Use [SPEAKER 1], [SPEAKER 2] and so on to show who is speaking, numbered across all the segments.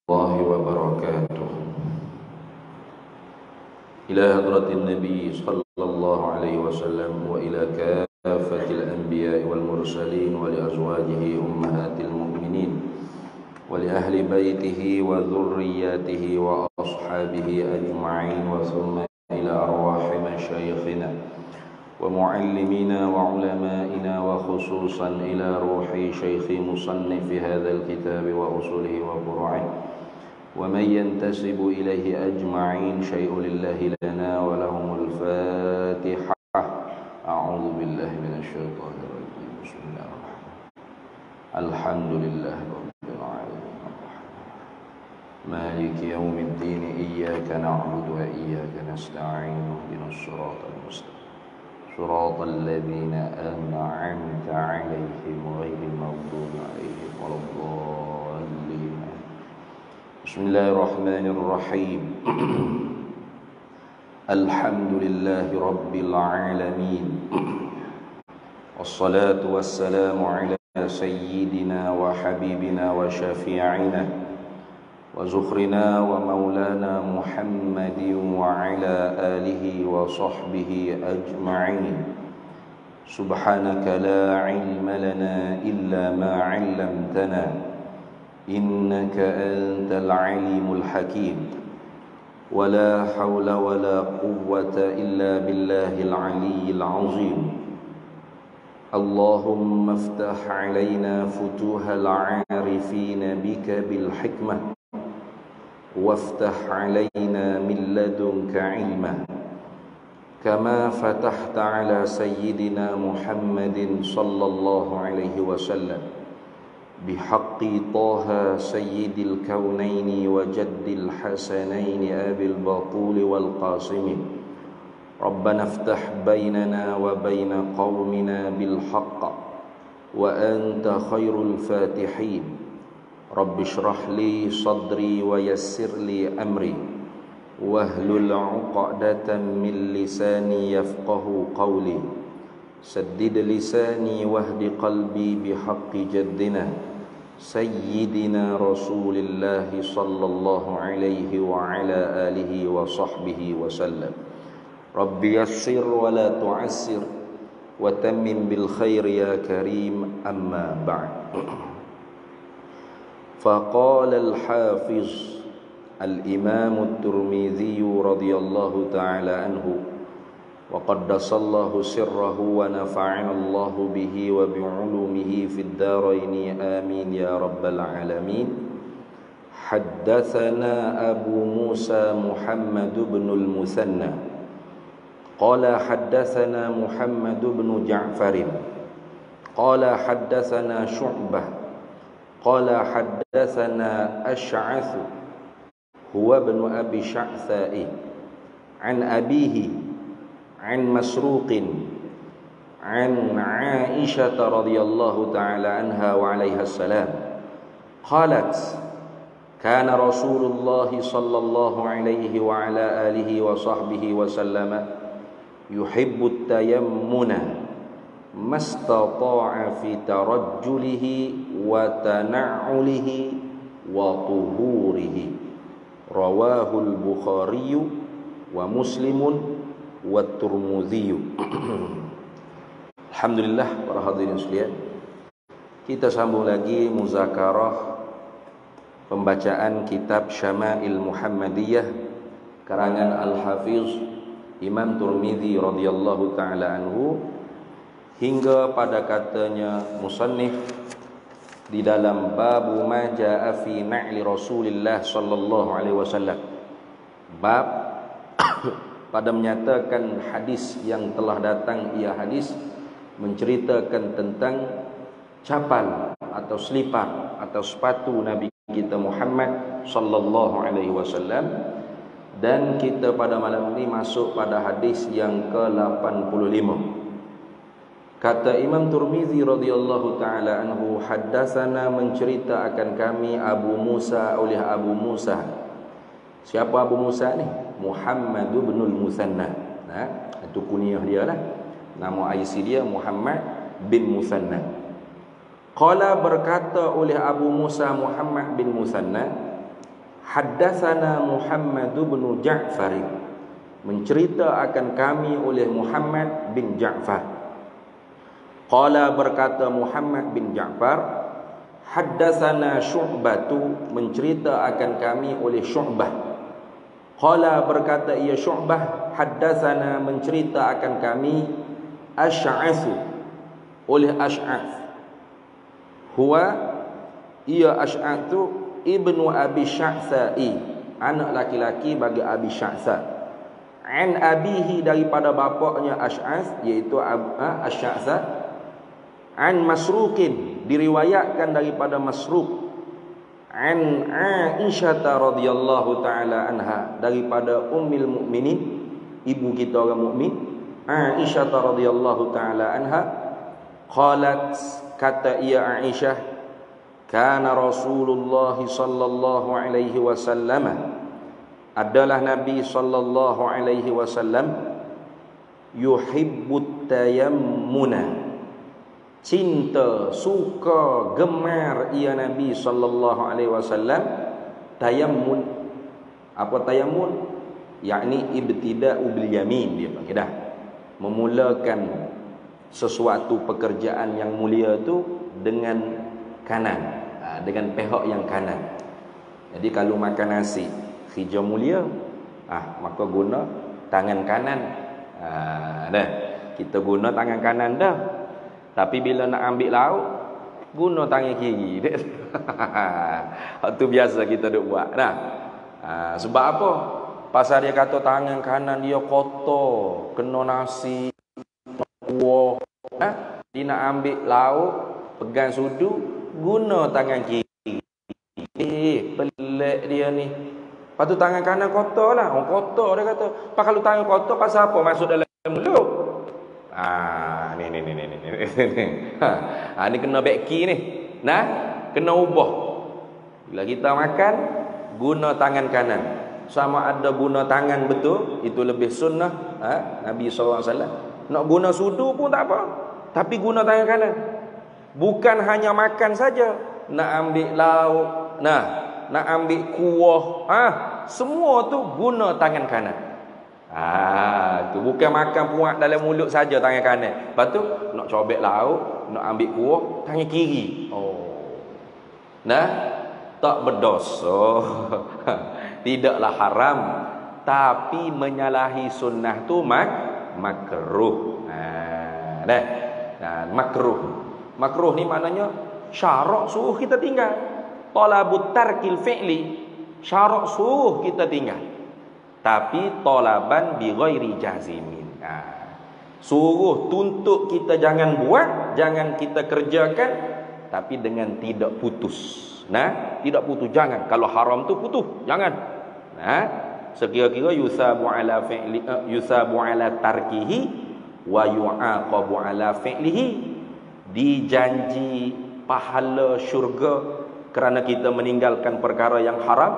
[SPEAKER 1] الله وبركاته. إلى حضرة النبي صلى الله عليه وسلم وإلى كافة الأنبياء والمرسلين ولأزواجه أمهات المؤمنين ولأهل بيته وذرياته وأصحابه أجمعين، وثم إلى أرواح مشايخنا ومعلمينا وعلمائنا، وخصوصا إلى روح شيخ مصنف هذا الكتاب وأصوله وفروعه ومن ينتسب إليه أجمعين. شيء لله لنا ولهم الفاتحة. أعوذ بالله من الشيطان الرجيم. بسم الله الرحمن الرحيم. الحمد لله رب العالمين مالك يوم الدين، إياك نعبد وإياك نستعين، اهدنا الصراط المستقيم صراط الذين أنعمت عليهم غير المغضوب عليهم ولا الضالين. بسم الله الرحمن الرحيم. الحمد لله رب العالمين، والصلاة والسلام على سيدنا وحبيبنا وشفيعنا وزخرنا ومولانا محمد وعلى آله وصحبه أجمعين. سبحانك لا علم لنا إلا ما علمتنا، إنك أنت العليم الحكيم. ولا حول ولا قوة إلا بالله العلي العظيم. اللهم افتح علينا فتوح العارفين بك بالحكمة، وافتح علينا من لدنك علما، كما فتحت على سيدنا محمد صلى الله عليه وسلم بحق طه سيد الكونين وجد الحسنين أبي البطول والقاسم. ربنا افتح بيننا وبين قومنا بالحق وأنت خير الفاتحين. رب اشرح لي صدري ويسر لي أمري واحلل عقدة من لساني يفقه قولي. سدد لساني واهد قلبي بحق جدنا سيدنا رسول الله صلى الله عليه وعلى آله وصحبه وسلم. رب يسر ولا تعسر وتمم بالخير يا كريم. أما بعد، فقال الحافظ الإمام الترمذي رضي الله تعالى عنه وقدس الله سره ونفعنا الله به وبعلومه في الدارين آمين يا رب العالمين. حدثنا أبو موسى محمد بن المثنى قال حدثنا محمد بن جعفر قال حدثنا شعبة قال حدثنا أشعث هو ابن أبي شعثاء عن أبيه عن مسروق عن عائشة رضي الله تعالى عنها وعليها السلام قالت: كان رسول الله صلى الله عليه وعلى آله وصحبه وسلم يحب التيمن ما استطاع في ترجله وتنعله وطهوره. رواه البخاري ومسلم والترمذي. Alhamdulillah, para hadirin sekalian, kita sambung lagi muzakarah pembacaan kitab Syama'il Muhammadiyah karangan Al-Hafiz Imam Tirmidzi radhiyallahu taala anhu, hingga pada katanya musannif di dalam babu ma jaa fi na'li Rasulillah sallallahu alaihi wasallam, bab pada menyatakan hadis yang telah datang, ia hadis menceritakan tentang capal atau selipar atau sepatu Nabi kita Muhammad sallallahu alaihi wasallam. Dan kita pada malam ini masuk pada hadis yang ke-85. Kata Imam Tirmidzi radhiyallahu taala anhu, haddatsana, mencerita akan kami Abu Musa oleh Abu Musa. Siapa Abu Musa ni? Muhammad bin al-Muthanna. Itu kunyah dia lah. Nama IC dia Muhammad bin Muthanna. Qala, berkata oleh Abu Musa Muhammad bin Muthanna, haddatsana Muhammad bin Ja'far, mencerita akan kami oleh Muhammad bin Ja'far. Qala, berkata Muhammad bin Ja'far, haddatsana Syu'batu, mencerita akan kami oleh Syu'bah. Qala, berkata ia Syu'bah, haddatsana, mencerita akan kami Asy'atsu, oleh Asy'ats. Huwa, ia Asy'ats tu ibnu Abi Sya'sa'i, anak laki-laki bagi Abi Sya'sa. An abihi, daripada bapaknya Asy'ats, iaitu Asy'atsa. An Masruqin, diriwayatkan daripada Masruq. An Aisyah radhiyallahu taala anha, daripada Ummul Mukminin, ibu kita orang mukmin, Aisyah radhiyallahu taala anha. Qalat, kata ia Aisyah, kana Rasulullah sallallahu alaihi wasallam, adalah Nabi sallallahu alaihi wasallam, yuhibbut tayammuna, cinta, suka, gemar ia Nabi sallallahu alaihi wasallam tayammun. Apa tayammun? Yakni ibtida'u bil yamin, dia panggil dah. Memulakan sesuatu pekerjaan yang mulia tu dengan kanan, dengan pihak yang kanan. Jadi kalau makan nasi hija mulia, maka guna tangan kanan. Dah. Kita guna tangan kanan dah. Tapi bila nak ambil lauk, guna tangan kiri. Itu biasa kita duk buat. Nah, sebab apa? Pasal dia kata tangan kanan dia kotor, kena nasi, kuah. Dia nak ambil lauk, pegang sudu, guna tangan kiri. Pelik dia ni. Lepas tu tangan kanan kotor lah. Orang kotor dia kata. Kalau tangan kotor, pasal apa masuk dalam mulut? Ni kena beki ni. Nah, kena ubah. Bila kita makan, guna tangan kanan. Sama ada guna tangan betul, itu lebih sunnah. Nabi SAW. Nak guna sudu pun tak apa, tapi guna tangan kanan. Bukan hanya makan saja, nak ambil lauk, nak ambil kuah, semua tu guna tangan kanan. Tu bukan makan puak dalam mulut saja tangan kanan. Lepas tu nak cobek lauk, nak ambil kuah tangan kiri. Tak berdosa. Tidaklah haram, tapi menyalahi sunnah tu makruh. Makruh. Makruh ni maknanya syarak suruh kita tinggal. Talabut tarkil fi'li, syarak suruh kita tinggal. Tapi talaban bi ghairi jazimin. Suruh tuntut kita jangan buat, jangan kita kerjakan, tapi dengan tidak putus. Tidak putus, jangan. Kalau haram tu putus, jangan. Sekira-kira yusabu ala fi'li, yusabu ala tarkihi wa yu'aqabu ala fi'lihi. Dijanji pahala syurga kerana kita meninggalkan perkara yang haram,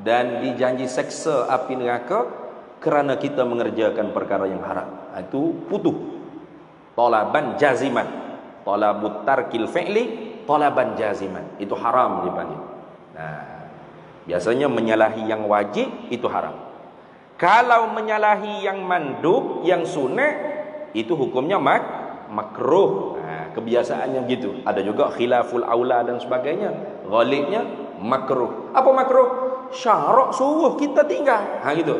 [SPEAKER 1] dan dijanji seksa api neraka kerana kita mengerjakan perkara yang haram. Itu putus. Talaban jaziman. Talabut tarkil fi'li talaban jaziman. Itu haram dipanggil. Biasanya menyalahi yang wajib itu haram. Kalau menyalahi yang mandub, yang sunat, itu hukumnya makruh. Kebiasaannya begitu. Ada juga khilaful aula dan sebagainya. Ghalibnya makruh. Apa makruh? Syarak suruh kita tinggal. Gitu.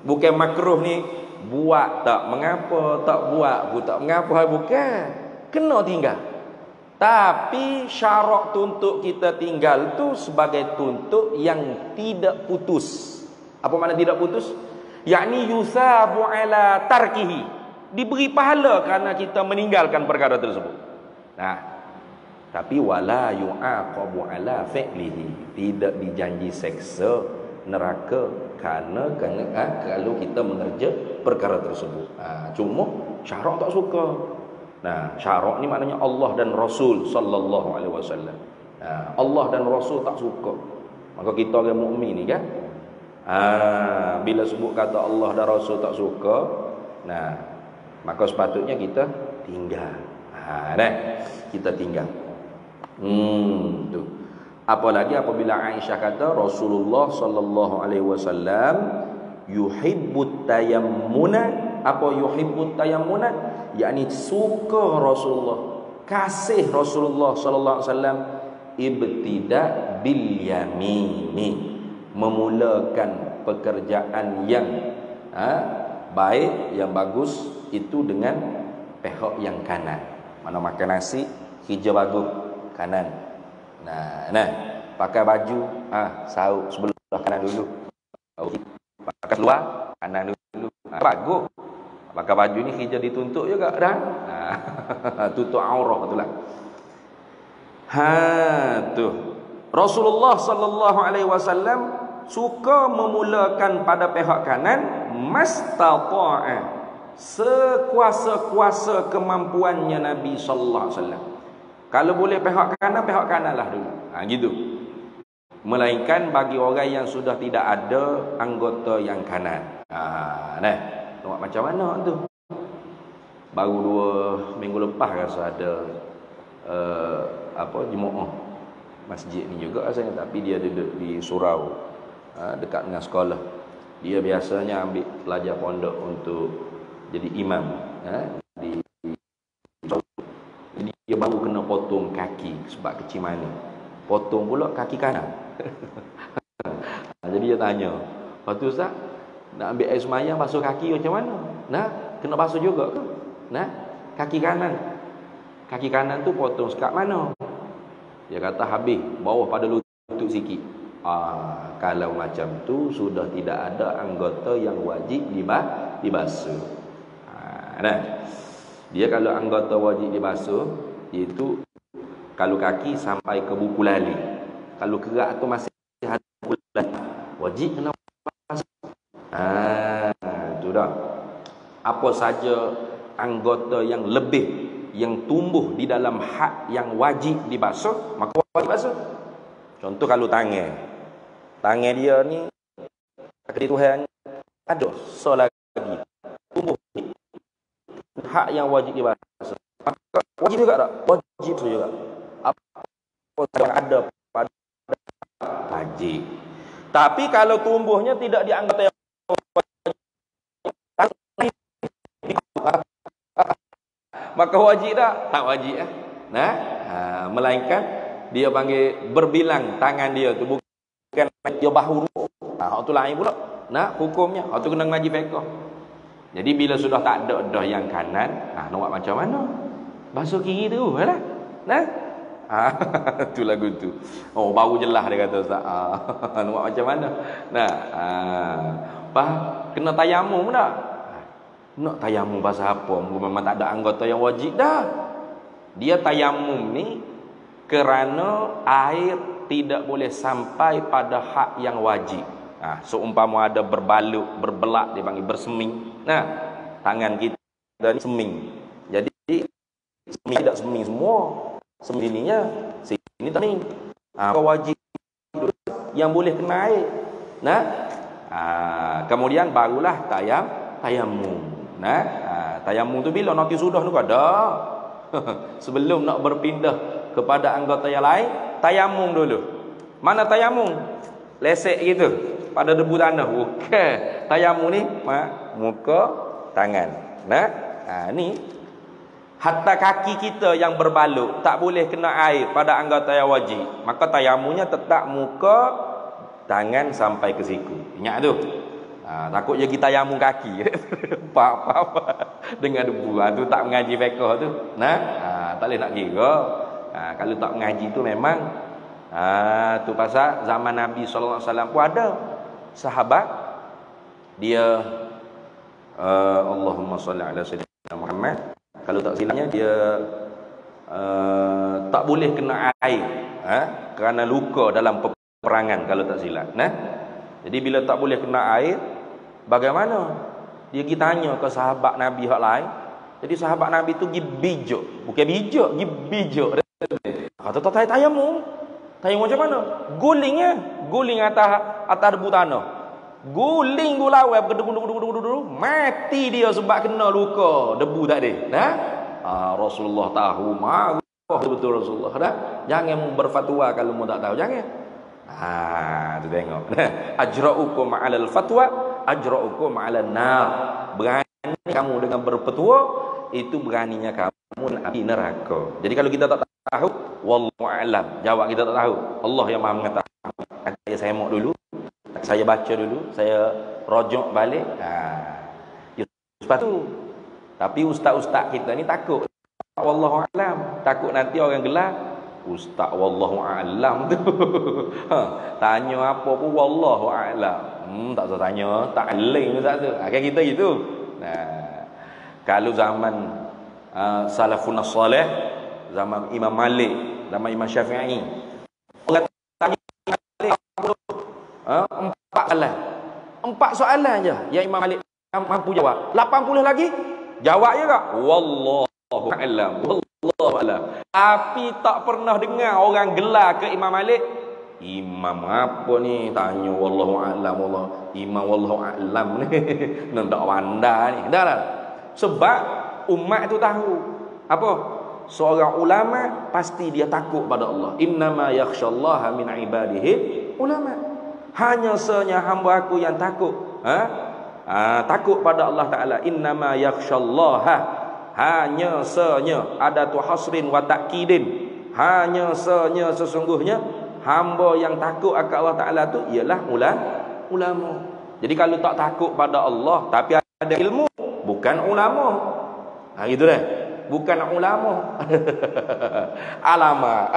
[SPEAKER 1] Bukan makruh ni buat tak mengapa, tak buat pun tak mengapa, bukan. Kena tinggal. Tapi syarak tuntut kita tinggal tu sebagai tuntut yang tidak putus. Apa makna tidak putus? Yakni yusabu ala tarkihi. Diberi pahala kerana kita meninggalkan perkara tersebut. Tapi wala yu'aqabu ala fi'lihi. Tidak dijanji seksa neraka kerana kalau kita mengerja perkara tersebut. Cuma syarak tak suka. Syarak ni maknanya Allah dan Rasul sallallahu alaihi wasallam. Allah dan Rasul tak suka. Maka kita orang mukmin ni kan, bila sebut kata Allah dan Rasul tak suka, maka sepatutnya kita tinggal. Kita tinggal. Tu. Apalagi apabila Aisyah kata Rasulullah sallallahu alaihi wasallam yuhibbut tayammuna. Apa yuhibbut tayammuna? Yakni suka Rasulullah, kasih Rasulullah sallallahu alaihi wasallam ibtida bil yamini, memulakan pekerjaan yang baik, yang bagus itu dengan pihak yang kanan. Mana makan nasi, hijau bagus kanan. Nah, pakai baju sauk sebelah kanan dulu. Pakai seluar kanan dulu. Bagus. Pakai baju ni hijau dituntut juga dah. Tutup aurah itulah. Tu. Rasulullah sallallahu alaihi wasallam suka memulakan pada pihak kanan mastata'a, sekuasa-kuasa kemampuannya Nabi sallallahu alaihi wasallam. Kalau boleh pihak kanan lah dulu. Gitu. Melainkan bagi orang yang sudah tidak ada anggota yang kanan. Tengok macam mana tu. Baru 2 minggu lepas rasa ada jemaah masjid ni juga rasanya, tapi dia duduk di surau, dekat dengan sekolah. Dia biasanya ambil pelajar pondok untuk jadi imam, jadi dia baru kena potong kaki sebab kecil mani. Potong pula kaki kanan. Jadi dia tanya, "Lepas tu Ustaz, nak ambil air semayang basuh kaki macam mana?" Kena basuh juga ke? Kaki kanan. Kaki kanan tu potong sekat mana? Dia kata habis bawah pada lutut sikit. Kalau macam tu sudah tidak ada anggota yang wajib dibasuh. Dia kalau anggota wajib dibasuh iaitu kalau kaki sampai ke buku lali. Kalau kerak tu masih ada buku lali, wajib kena basuh. Itu dah. Apa saja anggota yang lebih yang tumbuh di dalam hak yang wajib dibasuh, maka wajib basuh. Contoh kalau tangan dia ni kaki Tuhan ada so lagi tumbuh hak yang wajib dibasuh, maka wajib juga tak? Wajib juga. Apa yang ada pada wajib. Tapi kalau tumbuhnya tidak di anggota yang maka wajib tak wajib melainkan dia panggil berbilang tangan dia tu, bukan dia bahu tu lain pula hukumnya. Tu kena ngaji fiqh. Jadi bila sudah tak ada dah yang kanan, nak buat macam mana? Basuh kiri tu lah. Tu lagu tu. Baru jelas dia kata Ustaz. Nak buat macam mana? Kena tayamum tak? Nak tayamum pasal apa? Memang tak ada anggota yang wajib dah. Dia tayamum ni kerana air tidak boleh sampai pada hak yang wajib. Seumpama ada berbelak dia panggil berseming. Tangan kita ni seming. Jadi seming tidak seming semua. Seming ininya sini tak seming. Wajib yang boleh kena air. Kemudian barulah tayamum. Tayamum tu bila nak sudah tu ada. Sebelum nak berpindah kepada anggota yang lain, tayamum dulu. Mana tayamum? Lesek gitu pada debu tanah. Bukan. Tayamum ni muka, tangan. Ni hatta kaki kita yang berbaluk tak boleh kena air pada anggota yang wajib. Maka tayamumnya tetap muka, tangan sampai ke siku. Ingat tu. Takut je kita tayamum kaki. Apa dengan debu. Tu tak mengaji fiqh tu. Tak boleh nak kira. Kalau tak mengaji tu memang tu pasal zaman Nabi sallallahu alaihi wasallam pun ada sahabat dia Allahumma salli ala sayyidina Muhammad, kalau tak silapnya dia tak boleh kena air kerana luka dalam peperangan kalau tak silap. Jadi bila tak boleh kena air, bagaimana? Dia pergi tanya ke sahabat Nabi hak lain. Jadi sahabat Nabi tu pergi bijak. Bukan bijak, pergi bijak. Kata tak tayamum. Tayamum macam mana? Guling atas debu tanah. Guling gulawai berdebu. Mati dia sebab kena luka debu tadi. Rasulullah tahu betul Rasulullah dah. Jangan berfatwa kalau mu tak tahu, jangan. Tu tengok. Ajra'ukum 'alal fatwa, ajra'ukum 'alan nar. Berani kamu dengan berpetua, itu beraninya kamu nak pergi neraka. Jadi kalau kita tak tahu, wallahu a'lam. Jawab kita tak tahu. Allah yang Maha mengetahui. Saya semok dulu, saya baca dulu, saya rojok balik. Sebab tu. Tapi ustaz-ustaz kita ni takut. Wallahu a'lam. Takut nanti orang gelar ustaz wallahu a'lam tu. Tanya apa pun wallahu a'lam. Tak usah tanya, tak alim ustaz tu. Kan kita gitu. Kalau zaman salafun salih, zaman Imam Malik, zaman Imam Syafi'i, orang tanya empat soalan je yang Imam Malik mampu jawab. 80 lagi jawab je tak? Wallahu a'lam. Wallahu a'lam. Tapi tak pernah dengar orang gelar ke Imam Malik, imam apa ni tanya wallahu a'lam, imam wallahu a'lam ni. Nak pandai ni. Dah lah. Sebab umat tu tahu apa? Seorang ulama pasti dia takut pada Allah. Innama yakhshallaha min ibadihi ulama. Hanya senya hamba aku yang takut. Takut pada Allah Ta'ala. Innama yakhshallaha, hanya senya, adatu hasrin wa ta'kidin, hanya senya sesungguhnya hamba yang takut akan Allah Ta'ala tu ialah ulama. Jadi kalau tak takut pada Allah tapi ada ilmu, bukan ulama. Gitu dah. Bukan ulama. Alama.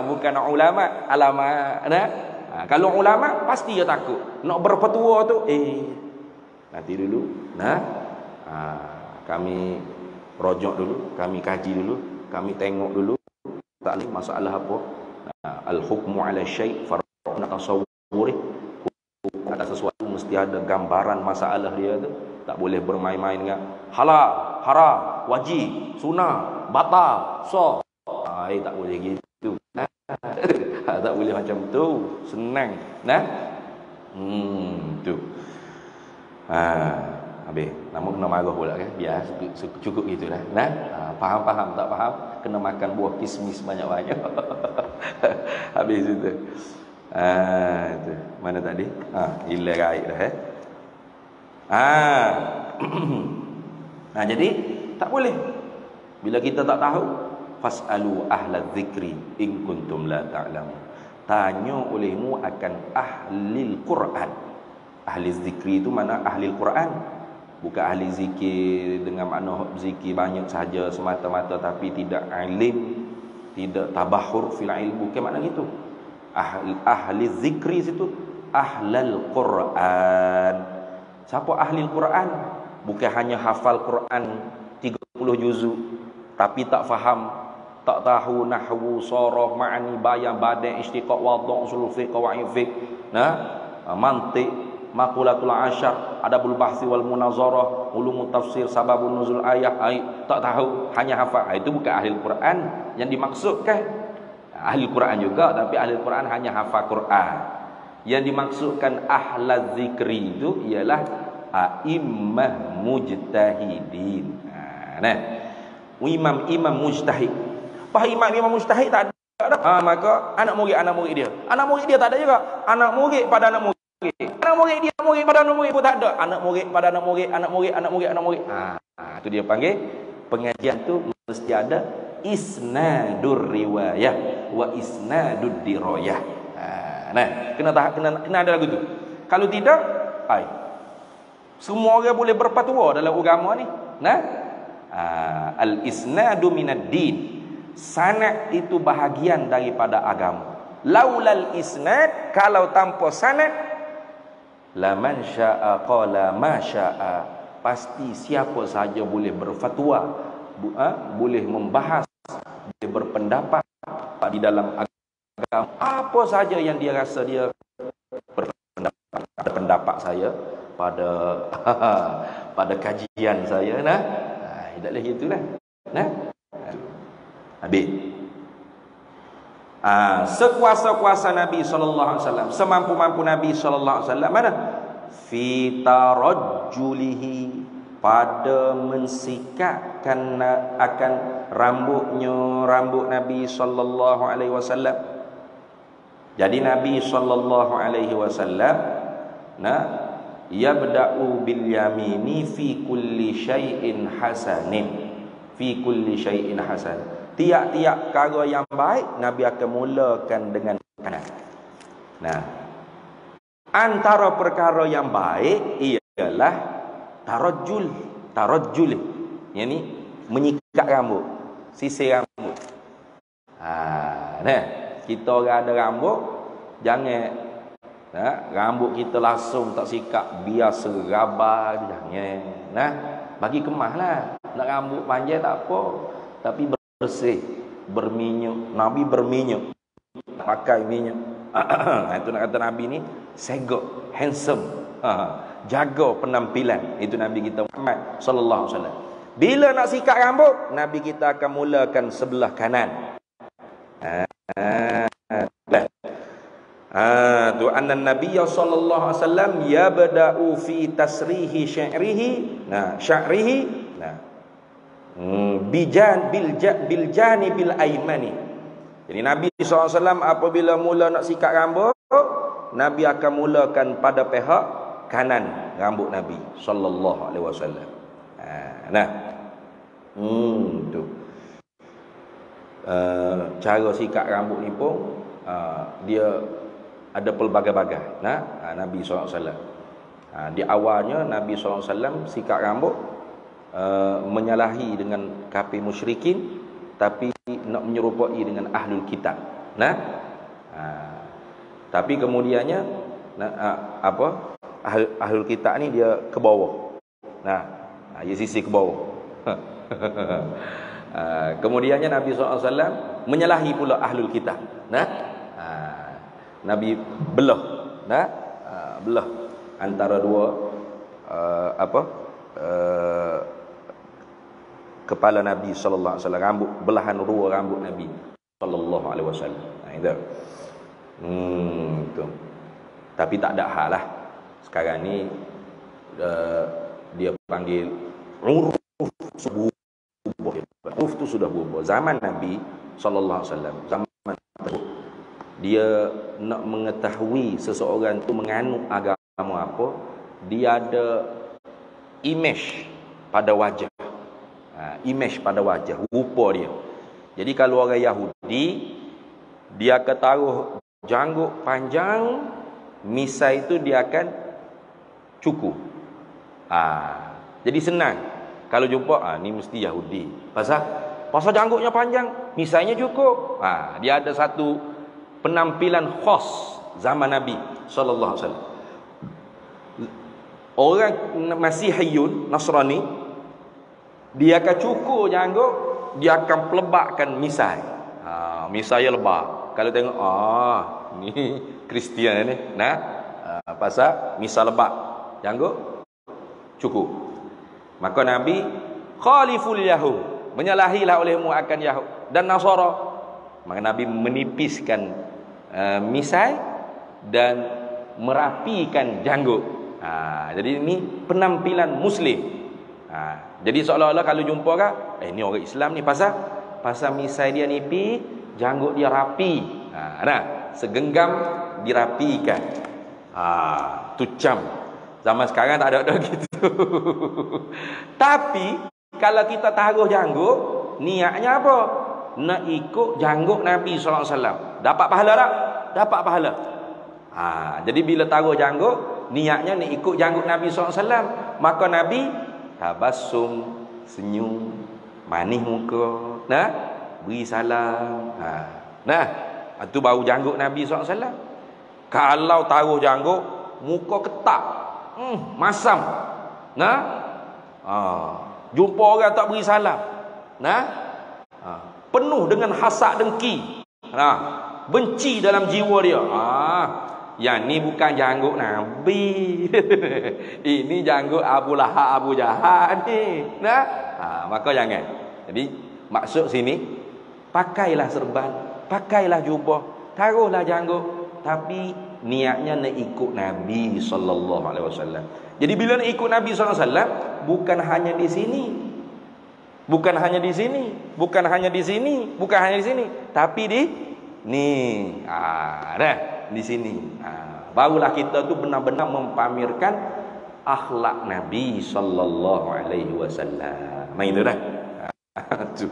[SPEAKER 1] Bukan ulama, alama. Kalau ulama pasti dia takut. Nak berpetua tu nanti dulu. Kami rojok dulu, kami kaji dulu, kami tengok dulu tak masalah apa. Al-hukmu 'ala syai' far'un tasawwuri. Hukum atas sesuatu mesti ada gambaran masalah dia tu. Tak boleh bermain-main dengan halal, haram, wajib, sunnah, batal, sah. Tak boleh gitu. Tak boleh macam tu. Senang. Tu. Habis. Nama kena marah pula kan. Biar cukup gitu dah. Faham-faham, tak faham kena makan buah kismis banyak-banyak. Habis itu. Itu. Mana tadi? Hilang air dah jadi tak boleh. Bila kita tak tahu, fasalu ahlal zikri in kuntum la ta'lamun. Tanya olehmu akan ahlil Quran. Ahli zikri itu mana ahli Quran, bukan ahli zikir dengan makna zikir banyak saja semata-mata tapi tidak alim, tidak tabahur fil ilmu, bukan makna gitu. Ahli zikri situ ahlal Quran. Siapa ahli Quran? Bukan hanya hafal Quran 30 juzuk tapi tak faham, tak tahu nahwu, sarah, ma'ani, bayan, badai, istiqaq, wadhu', usul fiqh, qawaid fiqh, mantiq, maqulatul asyar, adabul bahsi wal munazarah, ulumut tafsir, sababun nuzul ayat, tak tahu, hanya hafal. Itu bukan ahli Quran yang dimaksudkan. Ahli Quran juga tapi ahli Quran hanya hafal Quran. Yang dimaksudkan ahlaz zikri itu ialah a'immah mujtahidin. Imam mujtahid. Imam mujtahid tak ada. Maka anak murid dia. Anak murid dia tak ada juga. Anak murid pada anak murid. Anak murid dia, murid pada anak murid pun tak ada. Anak murid pada anak murid, anak murid. Itu dia panggil pengajian tu mesti ada isnadur riwayah wa isnadud dirayah. Kena ada lagu tu. Kalau tidak, semua orang boleh berfatwa dalam agama ni. Al-isnadu minad din. Sanad itu bahagian daripada agama. Laulal isnad, kalau tanpa sanad, laman syaa qala ma syaa. Pasti siapa saja boleh berfatwa, boleh membahas, boleh berpendapat di dalam agama apa saja yang dia rasa dia berpendapat. Ada pendapat saya pada kajian saya tak boleh gitulah. Habis. Sekuasa-kuasa Nabi sallallahu alaihi wasallam, semampu-mampu Nabi sallallahu alaihi wasallam mana? Fi tarajjulihi, pada mensikat akan rambut Nabi sallallahu alaihi wasallam. Jadi Nabi sallallahu alaihi wasallam yabda'u bil yamini fi kulli syai'in hasanin. Fi kulli syai'in hasan. Tiap-tiap perkara yang baik Nabi akan mulakan dengan kanan. Nah, antara perkara yang baik ialah tarajjul. Yang ni menyikat rambut, sisir rambut. Kita orang ada rambut, jangan rambut kita langsung tak sikat, biar serabah, jangan. Bagi kemahlah. Nak rambut panjang tak apa, tapi bersih, berminyak. Nabi berminyak, pakai minyak. Itu nak kata Nabi ni segak, handsome, jaga penampilan. Itu Nabi kita Muhammad sallallahu alaihi wasallam. Bila nak sikat rambut, Nabi kita akan mulakan sebelah kanan. Tu anna nabiyya sallallahu alaihi wasallam yabda'u fi tasrihi sya'rihi. Sya'rihi. Bil janibil aimani. Jadi Nabi SAW apabila mula nak sikat rambut, Nabi akan mulakan pada pihak kanan rambut Nabi sallallahu alaihi wasallam. Tu cara sikat rambut ni pun dia ada pelbagai-bagai. Nabi SAW di awalnya Nabi SAW sikat rambut menyalahi dengan kafir musyrikin, tapi nak menyerupai dengan ahlul kitab. Tapi kemudiannya ahlul kitab ni dia ke bawah. Dia sisi ke bawah. Kemudiannya Nabi SAW menyalahi pula ahlul kitab. Nabi belah antara dua kepala Nabi sallallahu alaihi wasallam, rambut, belahan dua rambut Nabi sallallahu alaihi wasallam. Itu. Tu. Tapi tak ada hal lah. Sekarang ni dia panggil uruf tu sudah berubah. Zaman Nabi sallallahu alaihi wasallam, zaman dia nak mengetahui seseorang tu menganut agama apa, dia ada image pada wajah. Image pada wajah, rupa dia. Jadi kalau orang Yahudi, dia akan taruh janggut panjang, misai itu dia akan cukur. Jadi senang kalau jumpa, ni mesti Yahudi. Pasal janggutnya panjang, misainya cukup. Dia ada satu penampilan khas zaman Nabi sallallahu alaihi wasallam. Orang Masihiyun, Nasrani, dia akan cukur janggut, dia akan pelebakkan misai. Misai lebar. Kalau tengok, ni Kristian ni. Pasal misai lebar, janggut cukur. Maka Nabi khaliful Yahud, menyalahilah olehmu akan Yahud dan Nasara. Maka Nabi menipiskan misai dan merapikan janggut. Jadi ini penampilan Muslim. Jadi seolah-olah kalau jumpa kan, ni orang Islam ni pasal misai dia nipis, janggut dia rapi. Segenggam dirapikan. Tu cam. Zaman sekarang tak ada gitu. Tapi kalau kita taruh janggut, niatnya apa? Nak ikut janggut Nabi sallallahu alaihi wasallam. Dapat pahala tak? Dapat pahala. Jadi bila taruh janggut, niatnya nak ikut janggut Nabi sallallahu alaihi wasallam, maka Nabi tabassum, senyum, manis muka, beri salam. Itu baru janggut Nabi SAW. Kalau taruh janggut, muka ketak, masam. Jumpa orang tak beri salam, penuh dengan hasad dengki, benci dalam jiwa dia. Yang ni bukan janggut Nabi. Ini janggut Abu Lahab, Abu Jahal ni. Maka jangan. Jadi maksud sini, pakailah serban, pakailah jubah, taruhlah janggut, tapi niatnya nak ikut Nabi sallallahu alaihi wasallam. Jadi bila nak ikut Nabi sallallahu alaihi wasallam, bukan hanya di sini. Bukan hanya di sini, bukan hanya di sini, bukan hanya di sini, tapi di ni. Dah di sini. Barulah kita tu benar-benar mempamerkan akhlak Nabi sallallahu alaihi wasallam. Main tu dah. Tu.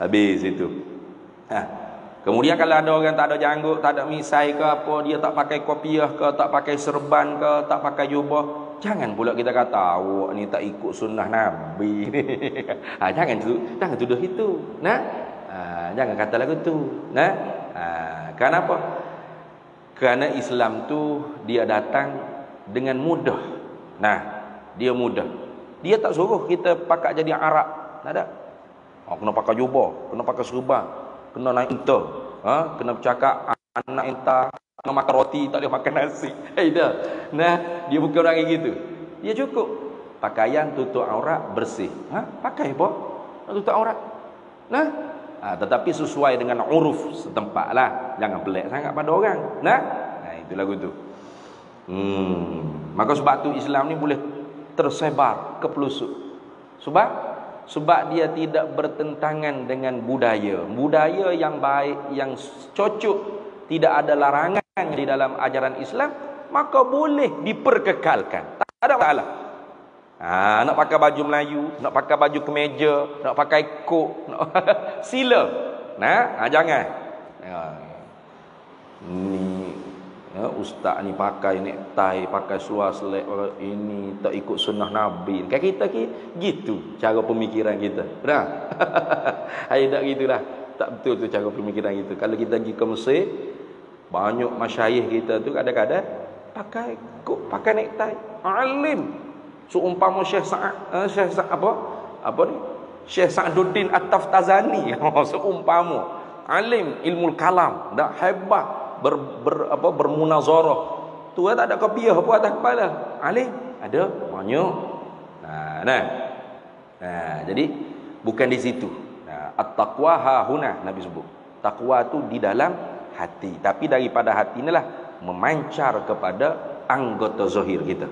[SPEAKER 1] Habis itu. Kemudian kalau ada orang tak ada janggut, tak ada misai ke apa, dia tak pakai kopiah ke, tak pakai serban ke, tak pakai jubah, jangan pula kita kata awak ni tak ikut sunnah Nabi. Jangan tuduh itu. Nah, jangan kata lagu tu. Nah, kenapa? Kerana Islam tu dia datang dengan mudah. Nah, dia mudah. Dia tak suruh kita pakai jadi Arab. Tak ada. Kena pakai jubah, kena pakai serban, kena naik unta, kena bercakap anak entah, kena makan roti, tak boleh makan nasi. Dah. Nah, dia bukan orang yang gitu. Dia cukup pakaian tutup aurat bersih. Pakai apa? Tutup aurat. Nah, tetapi sesuai dengan uruf setempat lah. Jangan pelik sangat pada orang. Nah, itu lagu tu. Maka sebab tu Islam ni boleh tersebar ke pelosok. Sebab dia tidak bertentangan dengan budaya. Budaya yang baik, yang cocok, tidak ada larangan di dalam ajaran Islam, maka boleh diperkekalkan. Tak ada masalah. Nak pakai baju Melayu, nak pakai baju kemeja, nak pakai kok, sila. Jangan. Ni ustaz ni pakai necktie, pakai seluar selek, ini tak ikut sunnah Nabi. Kan kita gitu cara pemikiran kita. Dah. Hai tak gitulah. Tak betul tu cara pemikiran kita. Kalau kita pergi ke Mesir, banyak masyayikh kita tu kadang-kadang pakai kok, pakai necktie. Alim. Seumpama Syekh Syekh Sa'duddin At-Taftazani. Seumpama alim ilmu kalam, dah hebat. Bermunazarah tu tak ada kopiah apa atas kepala. Alim ada banyak. Jadi bukan di situ. At-taqwa hahuna Nabi sebut. Takwa tu di dalam hati, tapi daripada hati inilah memancar kepada anggota zahir kita.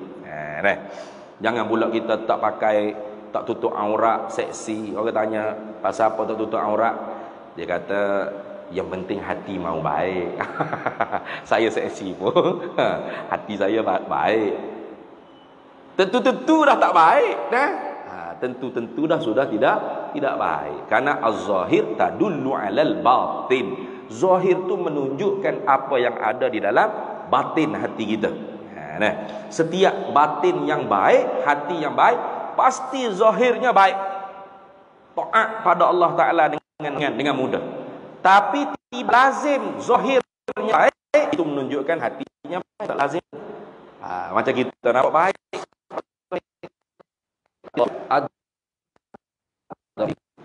[SPEAKER 1] Jangan pula kita tak pakai, tak tutup aurat seksi. Orang tanya pasal apa tak tutup aurat, dia kata yang penting hati mau baik. Saya seksi pun hati saya baik. Tentu-tentu dah tak baik dah. Tentu-tentu dah sudah tidak baik. Karena az-zahir tadullu 'alal batin. Zahir tu menunjukkan apa yang ada di dalam batin hati kita. Setiap batin yang baik, hati yang baik, pasti zahirnya baik. Taat pada Allah Taala dengan mudah. Tapi tidak lazim zahirnya baik itu menunjukkan hatinya baik. Tak lazim. Macam kita nampak baik,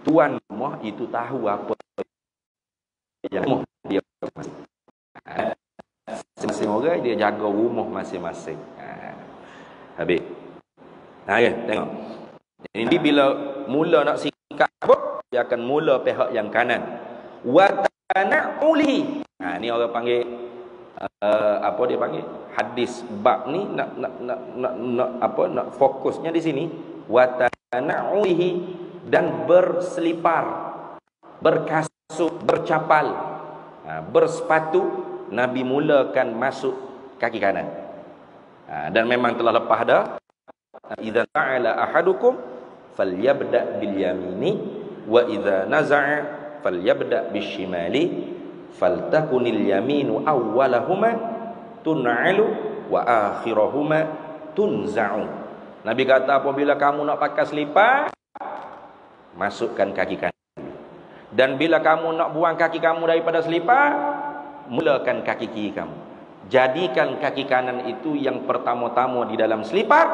[SPEAKER 1] tuan rumah itu tahu apa yang dia masing-masing orang dia jaga rumah masing-masing. Habis. Tengok. Jadi bila mula nak sikap apa, dia akan mula pihak yang kanan. Wa tana'uli. Ni orang panggil apa dia panggil? Hadis bab ni nak fokusnya di sini. Wa tana'ulihi, dan berselipar, berkasut, bercapal, bersepatu. Nabi mulakan masuk kaki kanan. Dan memang telah lepas dah. Idza ta'ala ahadukum falyabda bil yamini wa idza naza'a falyabda bisyimali faltakunil yaminu awwalahuma tun'alu wa akhirahuma tunza'u. Nabi kata apabila kamu nak pakai selipar, masukkan kaki kanan. Dan bila kamu nak buang kaki kamu daripada selipar, mulakan kaki kiri kamu. Jadikan kaki kanan itu yang pertama-tama di dalam selipar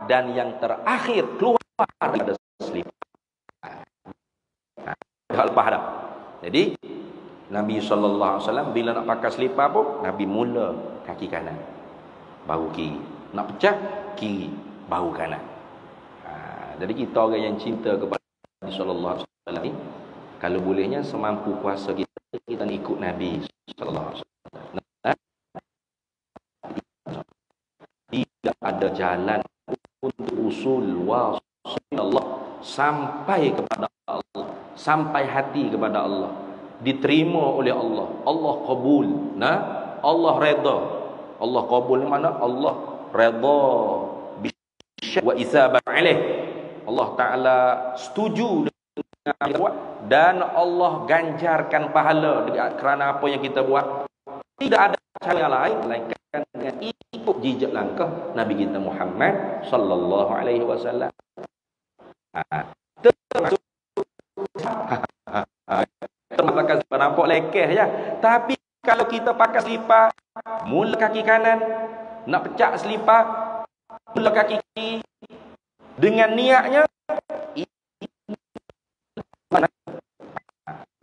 [SPEAKER 1] dan yang terakhir keluar daripada selipar. Lepas dah. Jadi Nabi SAW bila nak pakai selipar pun, Nabi mula kaki kanan, baru kiri. Nak pecah, kiri, baru kanan. Jadi kita orang yang cinta kepada Nabi SAW ni, kalau bolehnya semampu kuasa kita ikut Nabi SAW. Tidak ada jalan untuk usul wasil Allah sampai kepada Allah, sampai hati kepada Allah, diterima oleh Allah, Allah kabul. Nah, Allah redha. Allah kabul mana? Allah redha wa isabah alaih. Allah Taala setuju dengan apa kita buat, dan Allah ganjarkan pahala kerana apa yang kita buat. Tidak ada cara lain melainkan dengan ikut jejak langkah Nabi kita Muhammad sallallahu alaihi wasallam. Termasuk nampak lekeh ya. Tapi kalau kita pakai selipar mula kaki kanan, nak pecah selipar mula kaki kiri dengan niatnya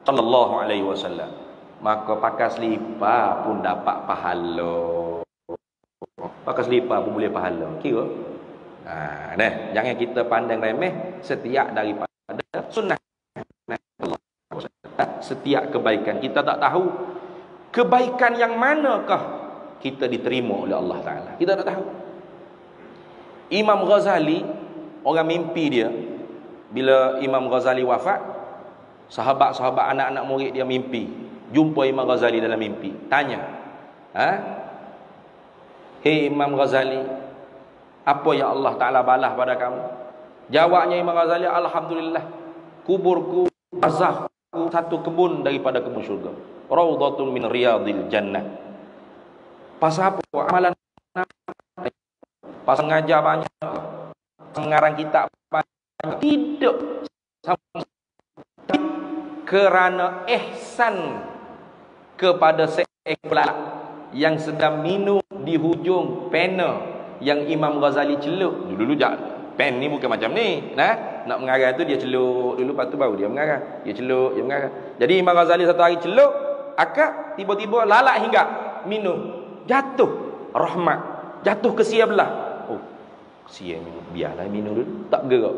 [SPEAKER 1] sallallahu alaihi wasallam, maka pakai selipar pun dapat pahala. Pakai selipar pun boleh pahala. Kira. Jangan kita pandang remeh setiap daripada sunnah Allah. Setiap kebaikan kita tak tahu kebaikan yang manakah kita diterima oleh Allah Taala. Kita tak tahu. Imam Ghazali, orang mimpi dia bila Imam Ghazali wafat, sahabat-sahabat anak-anak murid dia mimpi, jumpa Imam Ghazali dalam mimpi, tanya, "Hei Imam Ghazali, apa yang Allah Ta'ala balas pada kamu?" Jawabnya Imam Ghazali, "Alhamdulillah, kuburku, barzahku satu kebun daripada kebun syurga, raudhatun min riyadil jannah." Pasal apa? Amalan pasal ngajar banyak, mengarang kitab banyak, tidak sama kerana ihsan kepada seekor lelaki yang sedang minum di hujung pena yang Imam Ghazali celuk. Dulu pen ni bukan macam ni, nak mengarang tu dia celuk dulu, lepas tu baru dia mengarang. Dia celuk, dia mengarang. Jadi Imam Ghazali satu hari celuk akak, tiba-tiba lalak hingga minum, jatuh rahmat, jatuh ke sia belah. Oh, sia minum, biarlah minum dulu, tak bergerak.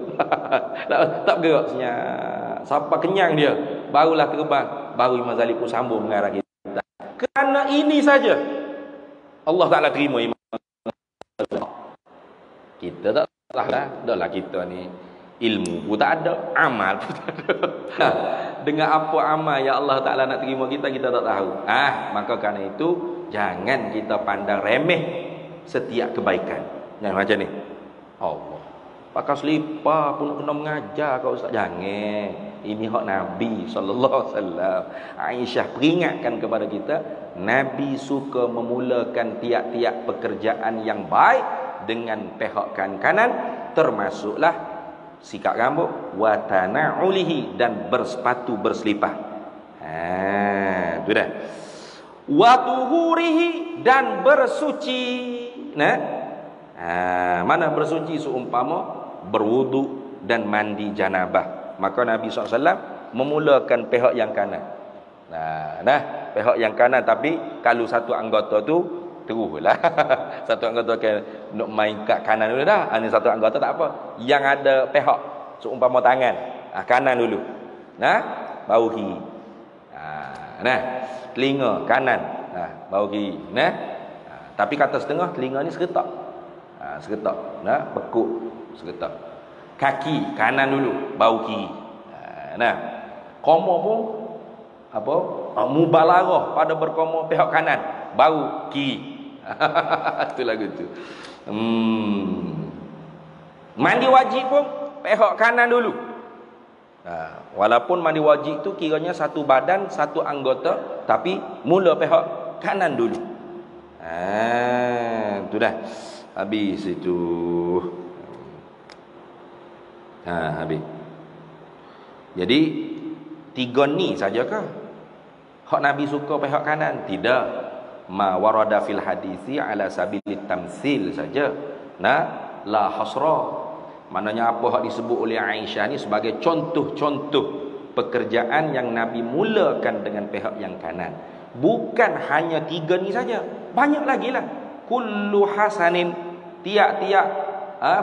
[SPEAKER 1] tak bergerak senyap. Sampai kenyang dia, barulah terbang. Baru Imam Ghazali pun sambung mengarang kita. Kerana ini saja Allah Ta'ala terima Imam Ghazali. Kita tak lah, dah kita ni ilmu pun tak ada, amal pun tak ada. Dengan apa amal yang Allah Ta'ala nak terima kita, kita tak tahu. Maka kerana itu jangan kita pandang remeh setiap kebaikan. Jangan macam ni. Allah, pakai selipar pun kena mengajar kau ustaz. Jangan. Ini hak Nabi sallallahu alaihi wasallam. Aisyah peringatkan kepada kita, Nabi suka memulakan tiap-tiap pekerjaan yang baik dengan pihak kanan, termasuklah sikat rambut, wa tana'ulihi, dan bersepatu berselipar. Itu dah. Wa tuhurihi, dan bersuci. Mana bersuci? Seumpama berwudu dan mandi janabah. Maka Nabi SAW memulakan pihak yang kanan. Pihak yang kanan, tapi kalau satu anggota tu teruslah. Satu anggota nak main kat kanan dulu dah. Ini satu anggota tak apa. Yang ada pihak seumpama tangan, kanan dulu. Baru kiri. Telinga kanan, baru kiri. Tapi kata setengah, telinga ni seketak. Seketak. Bekuk seketak. Kaki kanan dulu, baru kiri. Koma pun apa? Mubalarah pada berkoma pihak kanan, baru kiri. Itu lagu tu. Mandi wajib pun pihak kanan dulu. Walaupun mandi wajib tu kiranya satu badan, satu anggota, tapi mula pihak kanan dulu. Itu dah. Habis itu. Habis. Jadi tiga ni sajakah hak Nabi suka pihak kanan? Tidak. Ma warada fil hadisi ala sabilit tamsil saja. La hasra. Maknanya apa hak disebut oleh Aisyah ni sebagai contoh-contoh pekerjaan yang Nabi mulakan dengan pihak yang kanan. Bukan hanya tiga ni saja, banyak lagi lah. Kullu hasanin, tiap-tiap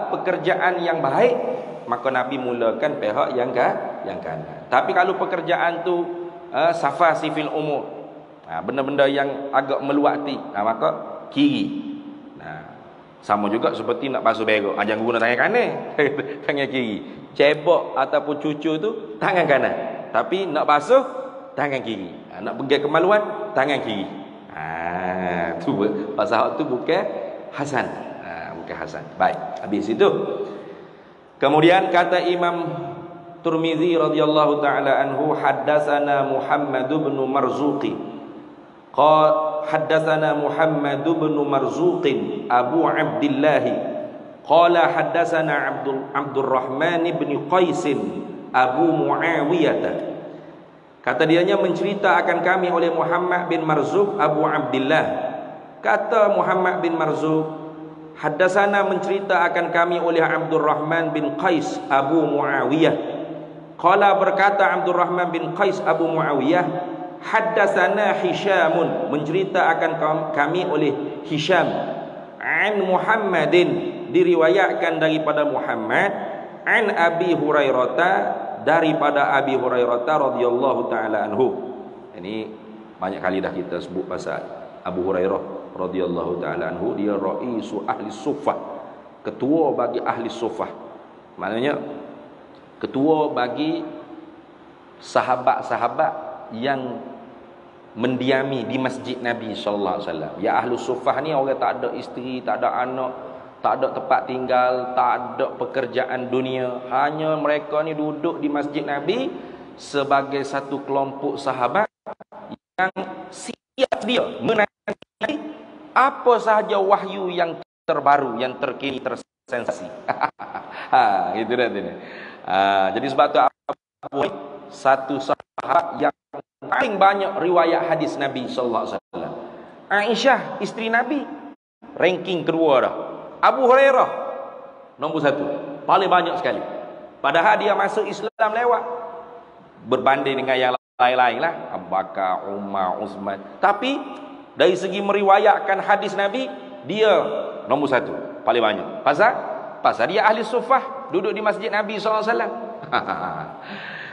[SPEAKER 1] pekerjaan yang baik, maka Nabi mulakan pihak yang kanan. Tapi kalau pekerjaan tu safasi fil umur, benda-benda yang agak meluati, maka kiri. Sama juga seperti nak basuh berak, jangan guna tangan kanan, tangan kiri. Cebok ataupun cucu tu tangan kanan, tapi nak basuh tangan kiri. Nak pergi kemaluan tangan kiri. Tu pasal tu bukan hasan. Bukan hasan. Baik, habis itu. Kemudian kata Imam Tirmizi radhiyallahu taala anhu, haddatsana Muhammad bin Marzuqi. حدثنا محمد بن مرزوق أبو عبد الله قال حدثنا عبد الرحمن بن قيس أبو معاوية. Kata dianya mencerita akan kami oleh Muhammad bin Marzuq Abu Abdillah. Kata Muhammad bin Marzuq, haddatsana mencerita akan kami oleh Abdurrahman bin Qais Abu Muawiyah. Qala berkata Abdurrahman bin Qais Abu Muawiyah, haddatsana Hisyamun, mencerita akan kami oleh Hisyam, an Muhammadin, diriwayatkan daripada Muhammad, an Abi Hurairah, daripada Abi Hurairah radhiyallahu taala anhu. Ini banyak kali dah kita sebut pasal Abu Hurairah radhiyallahu taala anhu. Dia raisu ahli suffah, ketua bagi ahli suffah. Maknanya ketua bagi sahabat-sahabat yang mendiami di masjid Nabi sallallahu alaihi wasallam. Ya ahlu suffah ni orang tak ada isteri, tak ada anak, tak ada tempat tinggal, tak ada pekerjaan dunia. Hanya mereka ni duduk di masjid Nabi sebagai satu kelompok sahabat yang siap dia menanti apa sahaja wahyu yang terbaru, yang terkini, tersensasi. Gitu dah tu. Jadi sebab tu satu sahabat yang paling banyak riwayat hadis Nabi sallallahu alaihi wasallam. Aisyah isteri Nabi ranking kedua dah. Abu Hurairah nombor 1, paling banyak sekali. Padahal dia masuk Islam lewat, berbanding dengan yang lain-lain lah, Abu Bakar, Umar, Uthman. Tapi dari segi meriwayatkan hadis Nabi, dia nombor 1, paling banyak. Pasal dia ahli suffah, duduk di masjid Nabi sallallahu alaihi wasallam.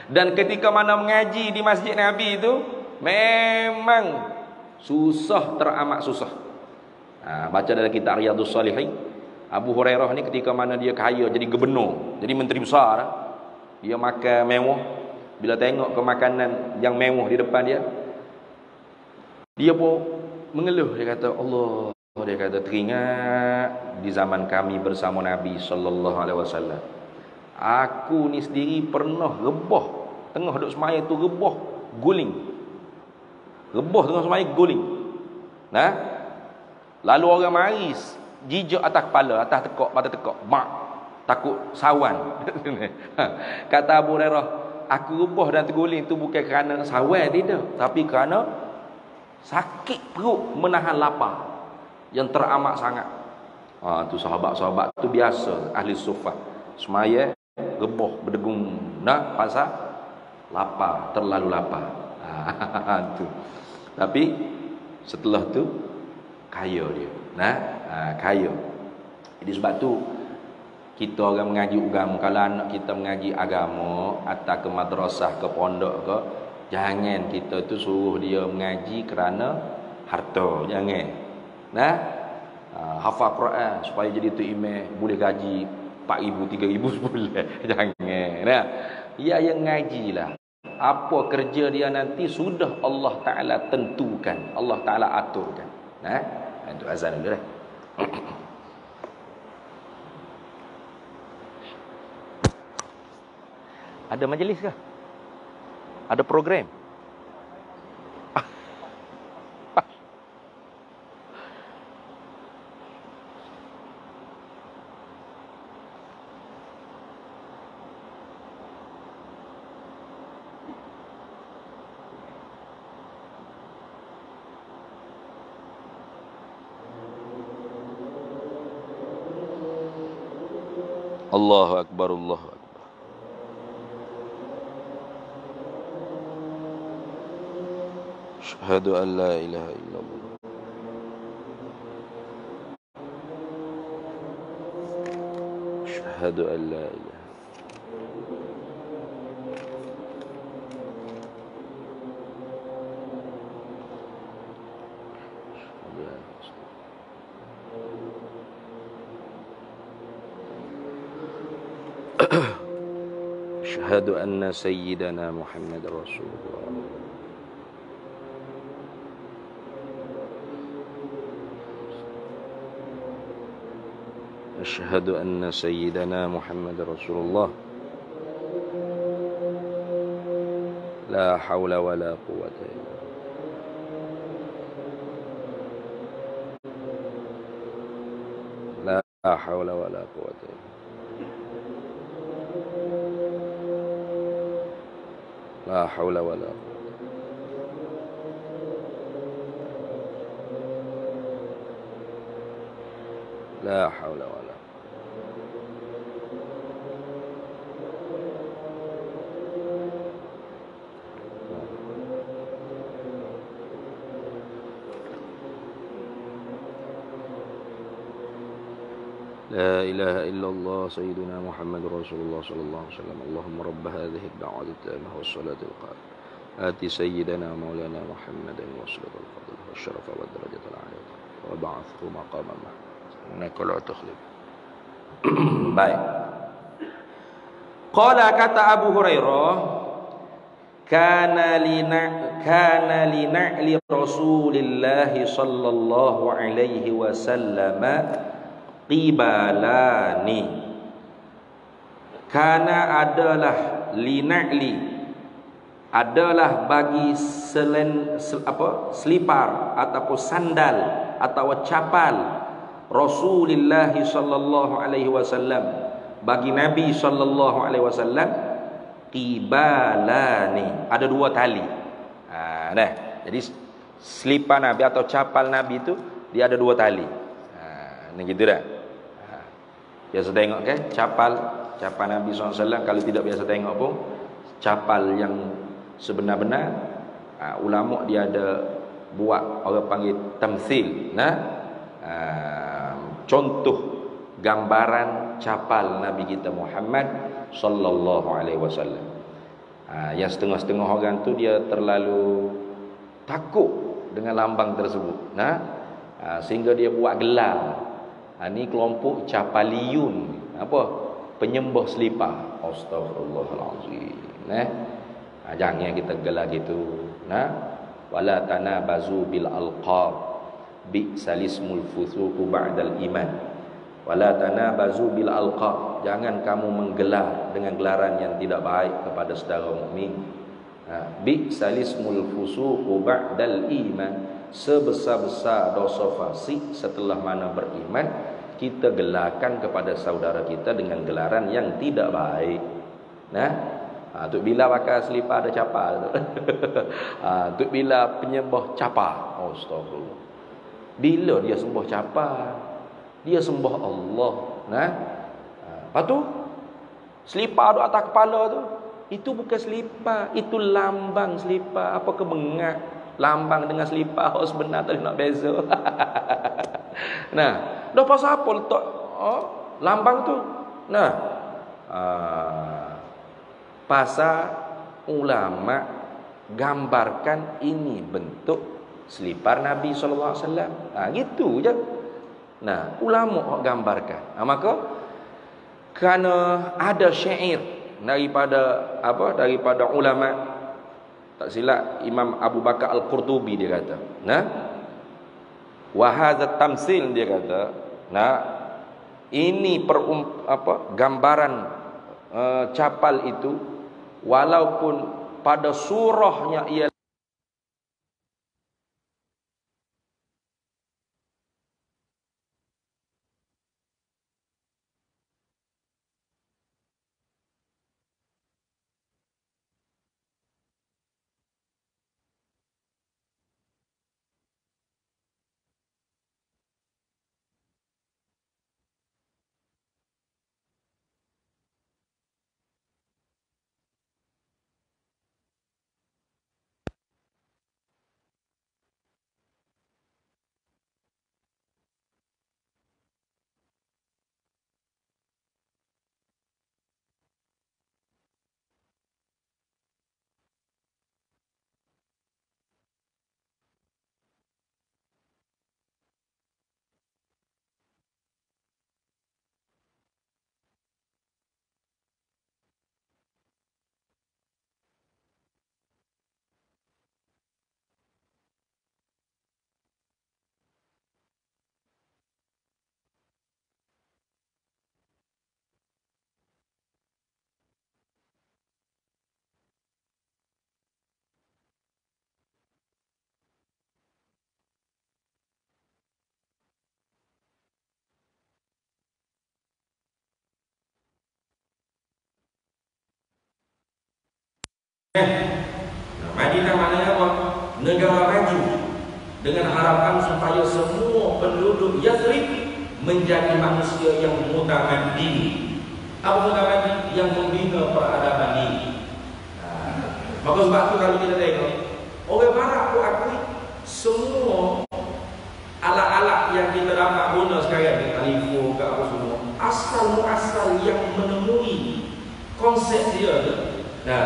[SPEAKER 1] Dan ketika mana mengaji di masjid Nabi itu memang susah, teramat susah. Baca dalam kitab Riyadhus Shalihin, Abu Hurairah ni ketika mana dia kaya, jadi gubernur, jadi menteri besar, dia makan mewah. Bila tengok ke makanan yang mewah di depan dia, dia pun mengeluh. Dia kata, Allah, dia kata, teringat di zaman kami bersama Nabi sallallahu alaihi wasallam, aku ni sendiri pernah rebah tengah duduk semaya tu, rebah guling. Rebah tengah semaya guling. Lalu orang mari jijak atas kepala, atas tekak, pada tekak. Mak, takut sawan. Kata Abu Hurairah, aku rebah dan terguling tu bukan kerana sawan, tidak, tapi kerana sakit perut menahan lapar yang teramat sangat. Tu sahabat-sahabat tu biasa, ahli suffah. Semaya rebah berdegung, pasal lapar, terlalu lapar. Tu. Tapi setelah tu kaya dia. Kaya. Jadi sebab tu kita orang mengaji agama, kalau anak kita mengaji agama atau ke madrasah, ke pondok ke, jangan kita tu suruh dia mengaji kerana harta, jangan. Hafal Quran supaya jadi tu imam, boleh gaji 4,000, 3,000 sebulan. Jangan. Ia yang ngajilah. Apa kerja dia nanti sudah Allah Ta'ala tentukan, Allah Ta'ala aturkan. Itu azan dulu dah. Ada majlis kah? Ada program? Allahu Akbar, Allahu Akbar. Asyhadu an la ilaha illallah. Asyhadu an la ilaha. أشهد أن سيدنا محمد رسول الله. أشهد أن سيدنا محمد رسول الله. لا حول ولا قوة إلا بالله. لا حول ولا قوة إلا بالله. لا حول ولا قوة. لا حول ولا قوة. لا إله إلا الله سيدنا محمد رسول الله صلى الله عليه وسلم. اللهم رب هذه الدعوة التامة والصلاة القائمة آت سيدنا مولانا محمد وصلة الفضل والشرف والدرجة العالية وبعثه مقاما محمود إنك لا تخلف. Baik. Qala kata Abu Hurairah, kana li Rasulillah sallallahu alaihi wasallam qibalani. Kana adalah adalah bagi selipar ataupun sandal atau capal Rasulullah sallallahu alaihi wasallam, bagi Nabi sallallahu alaihi wasallam, qibalani, ada dua tali. Dah. Jadi selipar Nabi atau capal Nabi itu dia ada dua tali. Ni gitu dah. Biasa tengok kan capal Nabi SAW. Kalau tidak biasa tengok pun capal yang sebenar-benar, ulama dia ada buat, orang panggil tamthil, contoh gambaran capal Nabi kita Muhammad sallallahu alaihi wasallam. Yang setengah-setengah orang tu dia terlalu takut dengan lambang tersebut, sehingga dia buat gelar. Ni kelompok capaliyun, apa? Penyembah selipar. Astagfirullahalazim. Jangan kita gelar gitu. Wala tanabazu bil alqab bi'salismul fusuqu ba'dal iman. Wala tanabazu bil alqab, jangan kamu menggelar dengan gelaran yang tidak baik kepada saudara mukmin. Bi'salismul fusuqu ba'dal iman, sebesar-besar dosa fasik setelah mana beriman, kita gelarkan kepada saudara kita dengan gelaran yang tidak baik. Tuk Bila pakai selipar ada capal tu. Tuk Bila penyembah capal. Astagfirullah. Bila dia sembah capal, dia sembah Allah. Lepas tu selipar tu atas kepala tu, itu bukan selipar, itu lambang selipar. Apa kebengat lambang dengan selipar sebenar tadi nak beza. Dah pasal apa letak lambang tu? Pasal ulama gambarkan ini bentuk selipar Nabi sallallahu alaihi wasallam. Gitu je. Ulama gambarkan. Maka kerana ada syair daripada ulama, tak silap Imam Abu Bakar Al-Qurtubi dia kata, wa hadza tamsil, dia kata, ini gambaran capal itu, walaupun pada surahnya ia Nah, Madinah maknanya apa? Negara maju, dengan harapan supaya semua penduduk Yathrib menjadi manusia yang mutamaddi. Apa mutamaddi? Yang membina peradaban ini. Maka sebab tu kalau kita tengok, orang barat pun akui semua alat-alat yang kita dapat guna sekarang ni, telefon ke apa semua, asal-muasal yang menemui konsep dia tu. Nah,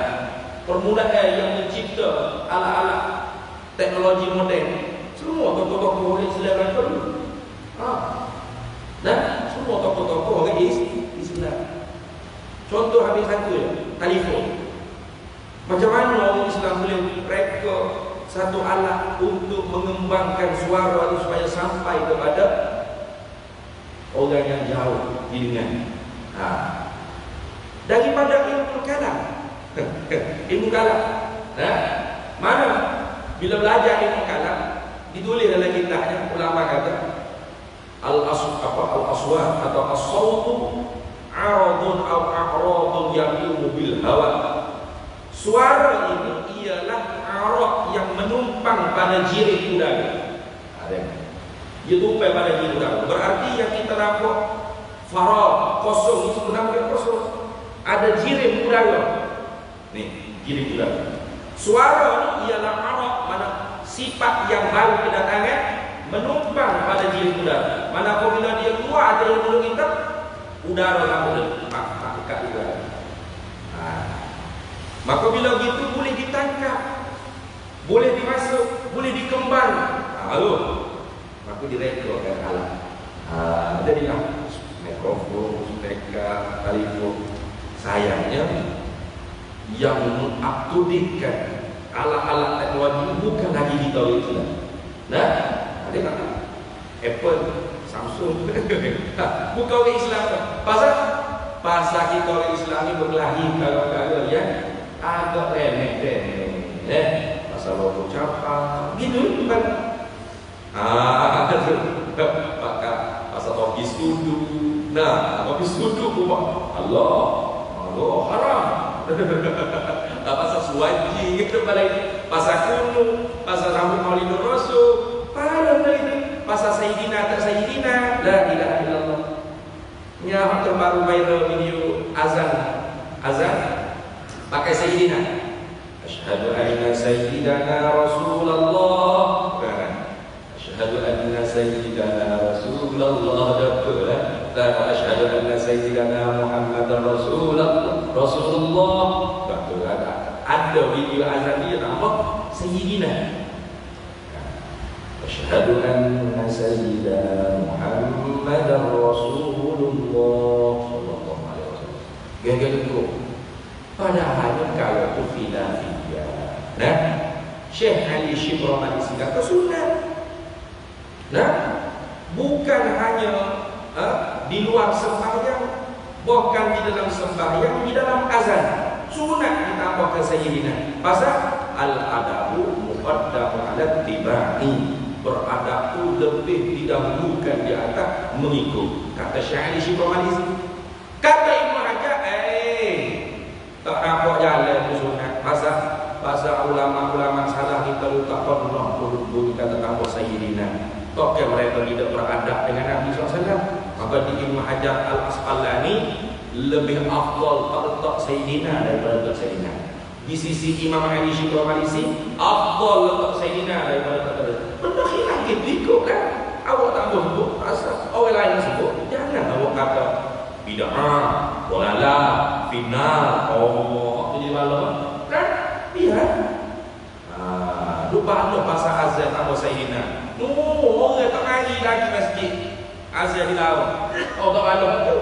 [SPEAKER 1] permulaan yang mencipta alat-alat teknologi moden, semua tokoh-tokoh Islam itu. Dan semua tokoh-tokoh orang Islam. Contoh habis satu ya, telefon. Macam mana orang Islam boleh reka satu alat untuk mengembangkan suara itu supaya sampai kepada orang yang jauh di dunia. Daripada ilmu kalam. Ilmu kalam. Mana bila belajar ilmu kalam, ditulis dalam kitabnya, ulama kata al-aswat atau as-sautu aradun aw a'radun yaqimu bil hawa. Suara ini ialah arad yang menumpang pada jirim udara. Dia tumpang pada jirim udara. Berarti yang kita nampak faragh, kosong itu sebenarnya kosong. Ada jirim udara. Nih, jirim udara. Suara ini ialah arad, mana sifat yang baru kedatangan menumpang pada jirim udara. Mana apabila dia keluar dari mulut kita, udara langsung dekat udara. Maka bila gitu boleh ditangkap, boleh dimasuk, boleh dikembang. Maka direkodkan alat. Jadilah mikrofon, speaker, telefon. Sayangnya yang mengupdatekan alat-alat teknologi bukan lagi di tahun Islam. Nah, ada tak? Apple, Samsung, bukan orang Islam. Pasal kita orang Islam ni berkelahi kalau ya agak remeh. Pasal logo capa, gitu kan? Pasal office duduk. Nah, office duduk pun Allah haram. Pasal suwaji gitu balik. Pasal kuno, pasal rambut Maulidur Rasul, pada itu. Pasal Sayyidina tak Sayyidina, la ilaha illallah. Nya terbaru viral video azan pakai Sayyidina. Asyhadu anna Sayyidana Rasulullah. Asyhadu anna Sayyidana Rasulullah. Dan asyhadu anna Sayyidana Muhammadar Rasulullah. Betul ada video azan dia nama Sayyidina. Asyhadu anna Sayyidana Muhammadar Rasulullah sallallahu alaihi wasallam. Gaya itu. Padahal kalau itu khilafiyah. Nah, Syekh Ali Shibramani kata sunnah. Nah, bukan hanya di luar sembahyang, bahkan di dalam sembahyang, di dalam azan. Sunnah ditambahkan Sayyidina. Pasal al-adabu muqaddamu ala tibai. Beradab itu lebih didahulukan di atas mengikut. Kata Syekh Ali Shibramani. Kata Ibnu Hajar, tak nampak jalan itu sunat. Pasal ulama-ulama salah kita tak pernah pun kata tambah Sayyidina. Takkan mereka tidak beradab dengan Nabi SAW. Maka di Ibnu Hajar Al-Asqalani lebih afdal tak Sayyidina daripada tak Sayyidina. Di sisi Imam Ali Shibramani afdal tak Sayyidina daripada tak Sayyidina. Benda khilaf kita ikut kan. Awak tak sebut asal orang lain sebut, jangan awak kata bid'ah, dalalah, final. Itu jadi malu kan? Iya. Lupa pasal azan apa Sayyidina. Orang tak mari lagi masjid. Azan di lawan. Tak malu tu.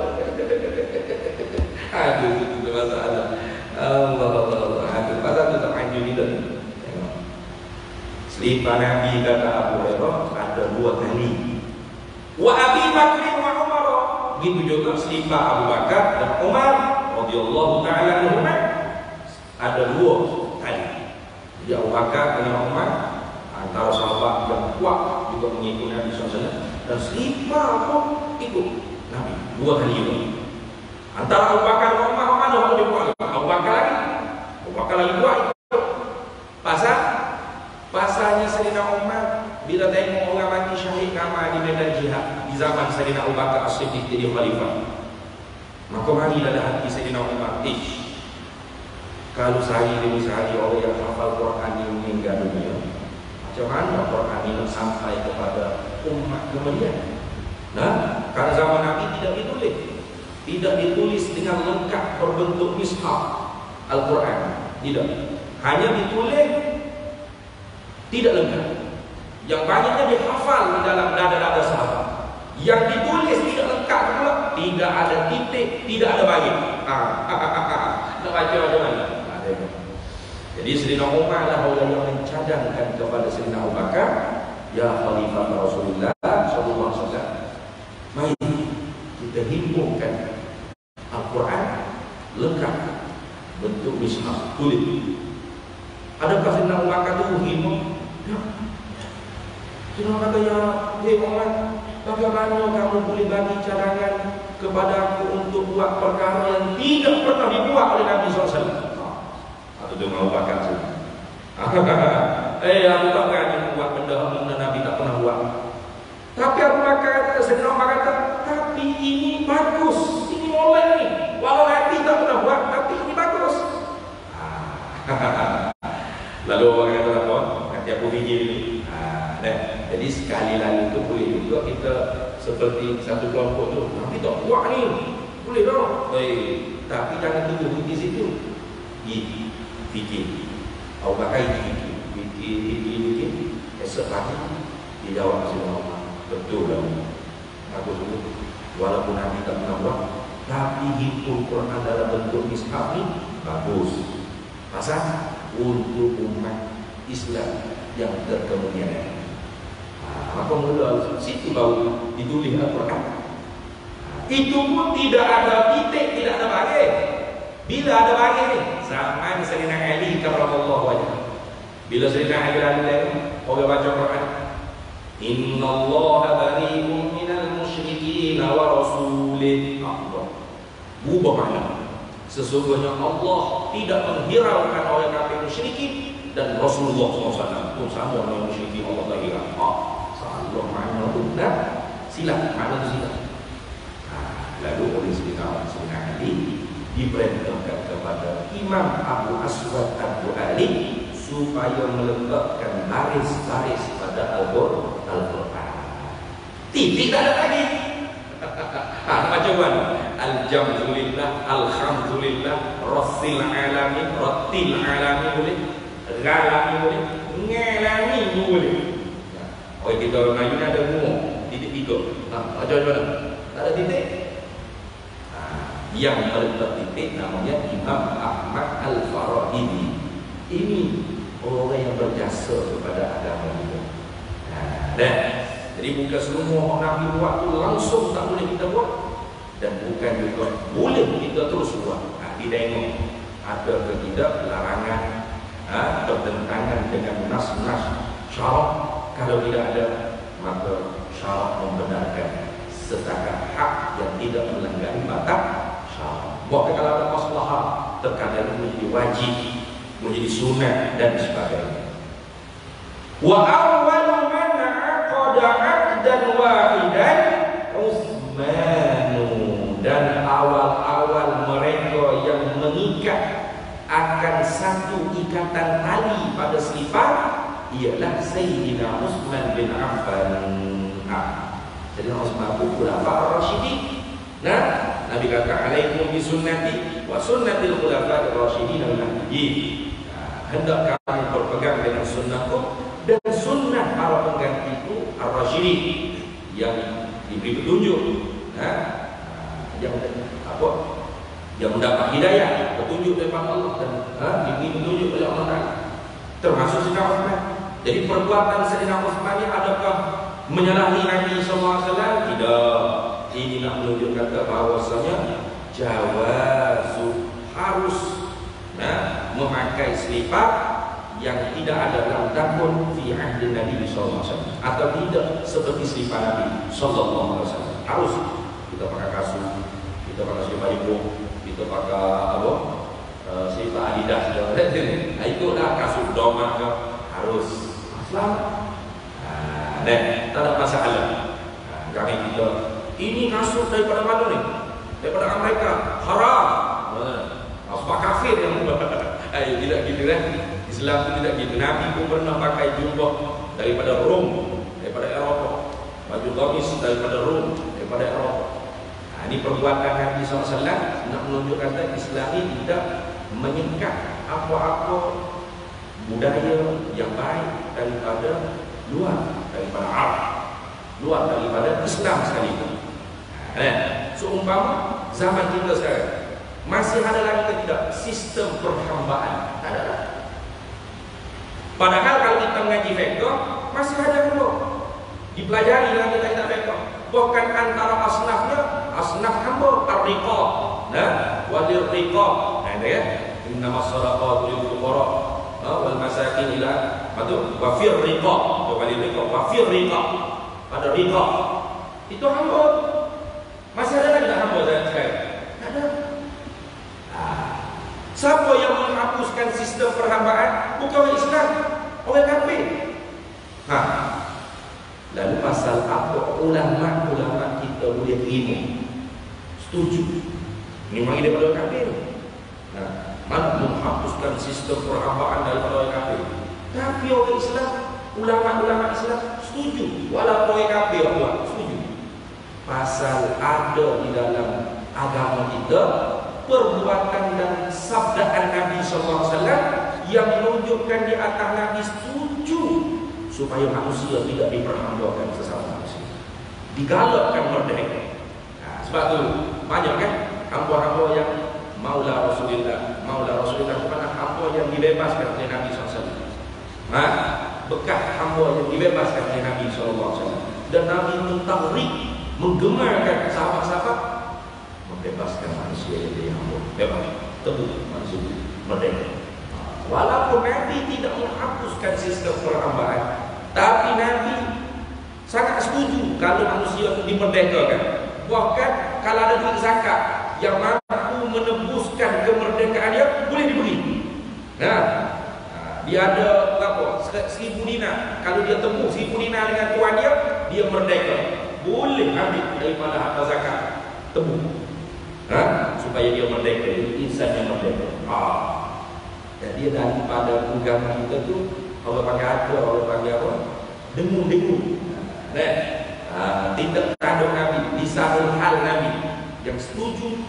[SPEAKER 1] Aduh, itu masalah. Allah. Pasal tu tak maju kita. Selipar Nabi kata Abu Hurairah ada 2 kali. Wa Abi Bakr wa Umar. Begitu juga selipar Abu Bakar dan Umar radhiyallahu taala anhum ada 2 kali. Jadi Abu Bakar dengan Umar antara sahabat yang kuat juga mengikuti Nabi SAW, dan selipar pun ikut Nabi 2 kali juga. Antara Abu Bakar dan Umar mana lebih kuat? Abu Bakar lagi kuat. tengah mati syahid ramai di medan jihad di zaman Sayyidina Abu Bakar As-Siddiq jadi khalifah. Maka marilah dalam hati Sayyidina Umar, kalau sehari demi sehari orang yang hafal Quran ini meninggal dunia, macam mana Quran ini sampai kepada umat kemudian? Nah, karena zaman Nabi tidak ditulis dengan lengkap berbentuk mushaf Al-Quran, tidak. Hanya ditulis tidak lengkap. Yang banyaknya dihafal di dalam dada-dada sahabat. Yang ditulis tidak lengkap pula, tidak ada titik, tidak ada bagi. Nak baca macam mana? Jadi Sayyidina Umar lah orang yang mencadangkan kepada Sayyidina Abu Bakar, ya Khalifah Rasulullah sallallahu alaihi wasallam, mari kita himpunkan Al-Quran lengkap bentuk mushaf tulis. Adakah Sayyidina Abu Bakar itu himpun? Ya. Sayyidina kata, ya Umar, bagaimana kamu boleh bagi cadangan kepada aku untuk buat perkara yang tidak pernah dibuat oleh Nabi SAW? Atau dia Abu Bakar saja. Aku tak berani buat benda yang Nabi tak pernah buat. Tapi Abu Bakar kata, Sayyidina Umar kata, tapi ini bagus, ini molek ni. Walau Nabi tak pernah buat, tapi ini bagus. Lalu orang kata apa? Nanti aku fikir ni. Jadi sekali lagi tu boleh juga kita seperti satu kelompok tu, Nabi tak buat ni, boleh tak? Tapi jangan tunggu di situ. Fikir. Abu Bakar fikir. Esok pagi dia jawab Sayyidina Umar, betul lah. Aku sebut, walaupun Nabi tak pernah buat, tapi hitung Quran dalam bentuk mushaf ni bagus. Pasal untuk umat Islam yang terkemudian. Maka mula situ baru ditulis Al-Quran. Itu pun tidak ada titik, tidak ada bagi. Bila ada bagi ni? Zaman Sayyidina Ali karramallahu wajhah. Bila Sayyidina Ali orang baca Quran, Inna Allah bari'un minal musyrikin wa rasulih. Ubah makna. Sesungguhnya Allah tidak menghiraukan orang kafir musyrikin dan Rasulullah SAW pun sama dengan musyrikin Allah tak hirau. Salah makna tu dah silap, makna tu silap. Lalu oleh Sayyidina Ali diperintahkan kepada Imam Abu Aswad Abu Ali supaya meletakkan baris-baris pada Al-Quran. Titik tak ada lagi. Macam mana? Al-Jamdulillah, Alhamdulillah, Rattil Alamin, boleh, Galami boleh, Ngelami boleh. Oh, kita orang Melayu ni ada mu, titik tiga. Macam mana? Tak ada titik. Yang meletak titik namanya Imam Ahmad Al-Farahidi. Ini orang yang berjasa kepada agama kita. Dan jadi bukan semua orang Nabi buat tu langsung tak boleh kita buat, dan bukan juga boleh kita terus buat. Ditengok ada ke tidak larangan, bertentangan dengan nas-nas syarak. Kalau tidak ada, maka syarak membenarkan setakat hak yang tidak melanggar batas syarak. Bukan kalau ada maslahah, terkadang menjadi wajib, menjadi sunat dan sebagainya. Wa awwalu man aqada 'aqdan wahidan Utsman, dan awal-awal mereka yang mengikat akan satu ikatan tali pada selipar ialah Sayyidina Utsman bin Affan. Jadi Utsman itu khulafa ar-rasyidin. Nah, Nabi kata alaikum bi sunnati wa sunnatil khulafa ar-rasyidin al-mahdiyyin. Hendak kamu berpegang dengan sunnahku dan sunnah para penggantiku ar-rasyidin yang diberi petunjuk, yang apa? Yang mendapat hidayah, petunjuk daripada Allah dan diberi petunjuk oleh Allah Taala. Termasuk Sayyidina Utsman. Jadi perbuatan Sayyidina Utsman ini adakah menyalahi Nabi SAW? Tidak. Ini nak menunjukkan bahawasanya jawazu harus memakai selipar yang tidak ada dalam takun fi ahdi Nabi SAW, atau tidak seperti selipar Nabi SAW. Harus kita pakai kasut, kita pakai selipar hidung, kita pakai apa? Selipar Adidas. Itulah kasut domak harus selamat. Tak ada masalah. Kami kita ini masuk daripada mana ni? Daripada Amerika. Haram. Sebab kafir yang tidak gitu kan. Islam itu tidak gitu. Nabi pun pernah pakai jubah daripada Rom, daripada Eropah. Baju gamis daripada Rom, daripada Eropah. Ini perbuatan Nabi SAW nak menunjukkan that Islam ini tidak menyekat apa-apa budaya yang baik daripada luar, daripada Arab, luar daripada Islam sekali itu. Seumpama zaman kita sekarang masih ada lagi ke tidak sistem perhambaan? Tak ada. Padahal kalau kita mengaji fiqh masih ada dulu dipelajari dalam kitab fiqh. Bahkan antara asnaf hamba ar-riqab, walir riqab. Ada ya. Innamas sadaqatu lil fuqara wal masakin ila wa fir riqab. Walir riqab, wa fir riqab. Ada riqab. Itu hamba. Masih ada lagi tak hamba sekarang? Ada. Siapa yang menghapuskan sistem perhambaan? Bukan orang Islam, orang kafir. Lalu pasal apa ulama kita boleh terima, setuju? Memang dia pada kafir. Mana menghapuskan sistem perhambaan daripada orang kafir? Tapi orang Islam, ulama Islam setuju. Walaupun orang kafir buat, setuju. Pasal ada di dalam agama kita perbuatan dan sabdaan Nabi SAW yang menunjukkan di atas Nabi setuju supaya manusia tidak diperhambakan sesama manusia, digalakkan merdeka. Sebab tu banyak kan hamba-hamba yang Maula Rasulullah itu mana hamba yang dibebaskan oleh Nabi SAW. Bekas hamba yang dibebaskan oleh Nabi SAW. Dan Nabi mentahrik, menggemarkan sahabat-sahabat membebaskan manusia yang jadi hamba. Bebas, terbuka manusia merdeka. Walaupun Nabi tidak menghapuskan sistem perhambaan, tapi Nabi sangat setuju kalau manusia itu dimerdekakan. Bahkan kalau ada duit zakat yang mampu menebuskan kemerdekaan dia, boleh diberi. Dia ada berapa? 1000 dinar. Kalau dia tembus 1000 dinar dengan tuan dia merdeka. Boleh ambil daripada harta zakat, tembus. Supaya dia merdeka, insan yang merdeka. Jadi daripada agama kita tu, Allah panggil apa? Allah panggil apa? Dengung-dengung. Tidak tanduk Nabi, di satu hal Nabi yang setuju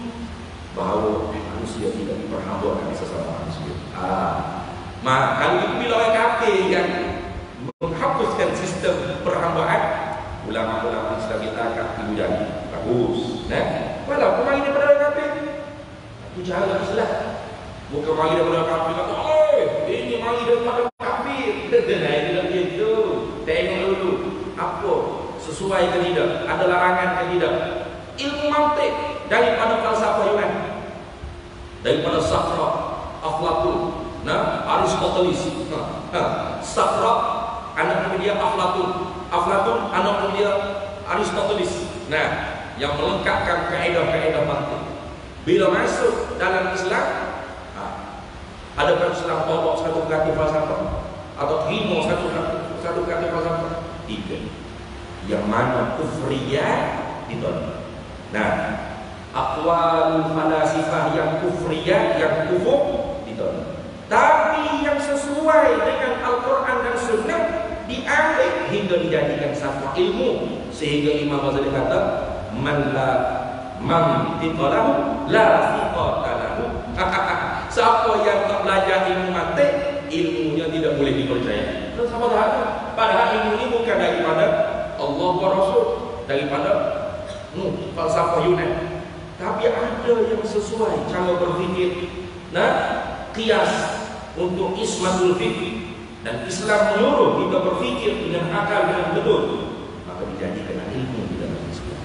[SPEAKER 1] bahawa manusia tidak diperhambakan sesama manusia. Kalau itu bila orang kafir yang menghapuskan sistem perhambaan, ulama-ulama Islam kita akan dibujangi. Bagus. Walaupun mari daripada orang kafir, itu cara Islam. Bukan mari daripada kafir kata, ini mari daripada kafir. Tidak begitu. Tengok dulu apa sesuai ke tidak, ada larangan ke tidak. Ilmu mantik daripada falsafah Yunani, daripada Saqra, Aflatun, Aristoteles. Saqra anak dia Aflatun anak dia Aristoteles. Yang melengkapkan kaedah-kaedah mantik. Bila masuk dalam Islam, adakah Islam tolak satu kata falsafah atau terima satu kata falsafah? Tidak. Yang mana kufriyah ditolak. Aqwal falasifah yang kufriyah, yang kufur ditolak. Tapi yang sesuai dengan Al-Quran dan Sunnah diambil hingga dijadikan satu ilmu. Sehingga Imam Ghazali kata, man tiqalahu la tiqatalahu. Siapa yang tak belajar ilmu mantik, ilmunya tidak boleh dipercaya. Dan sama sahaja. Padahal ilmu ini bukan daripada Allah wa Rasul, daripada falsafah Yunani. Tapi ada yang sesuai cara berfikir. Qiyas untuk ismatul fikir. Dan Islam menyuruh kita berfikir dengan akal dengan betul. Maka dijadikan ilmu di dalam Islam.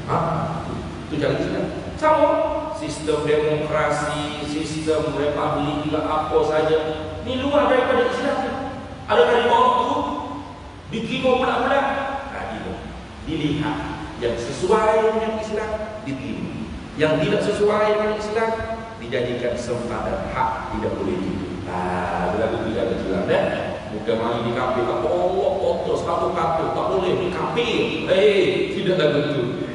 [SPEAKER 1] Itu cara Islam. Sama sistem demokrasi, sistem republik, apa saja, ini luar daripada Islam. Adakah di bawah itu dikira budak-budak? Dilihat yang sesuai dengan Islam diterima, yang tidak sesuai dengan Islam dijadikan sempadan hak, tidak boleh itu. Berlaku tidak Islam dan Kemari di kafir, kata Allah kotor, satu-satu, tak boleh di kafir. Tidaklah betul.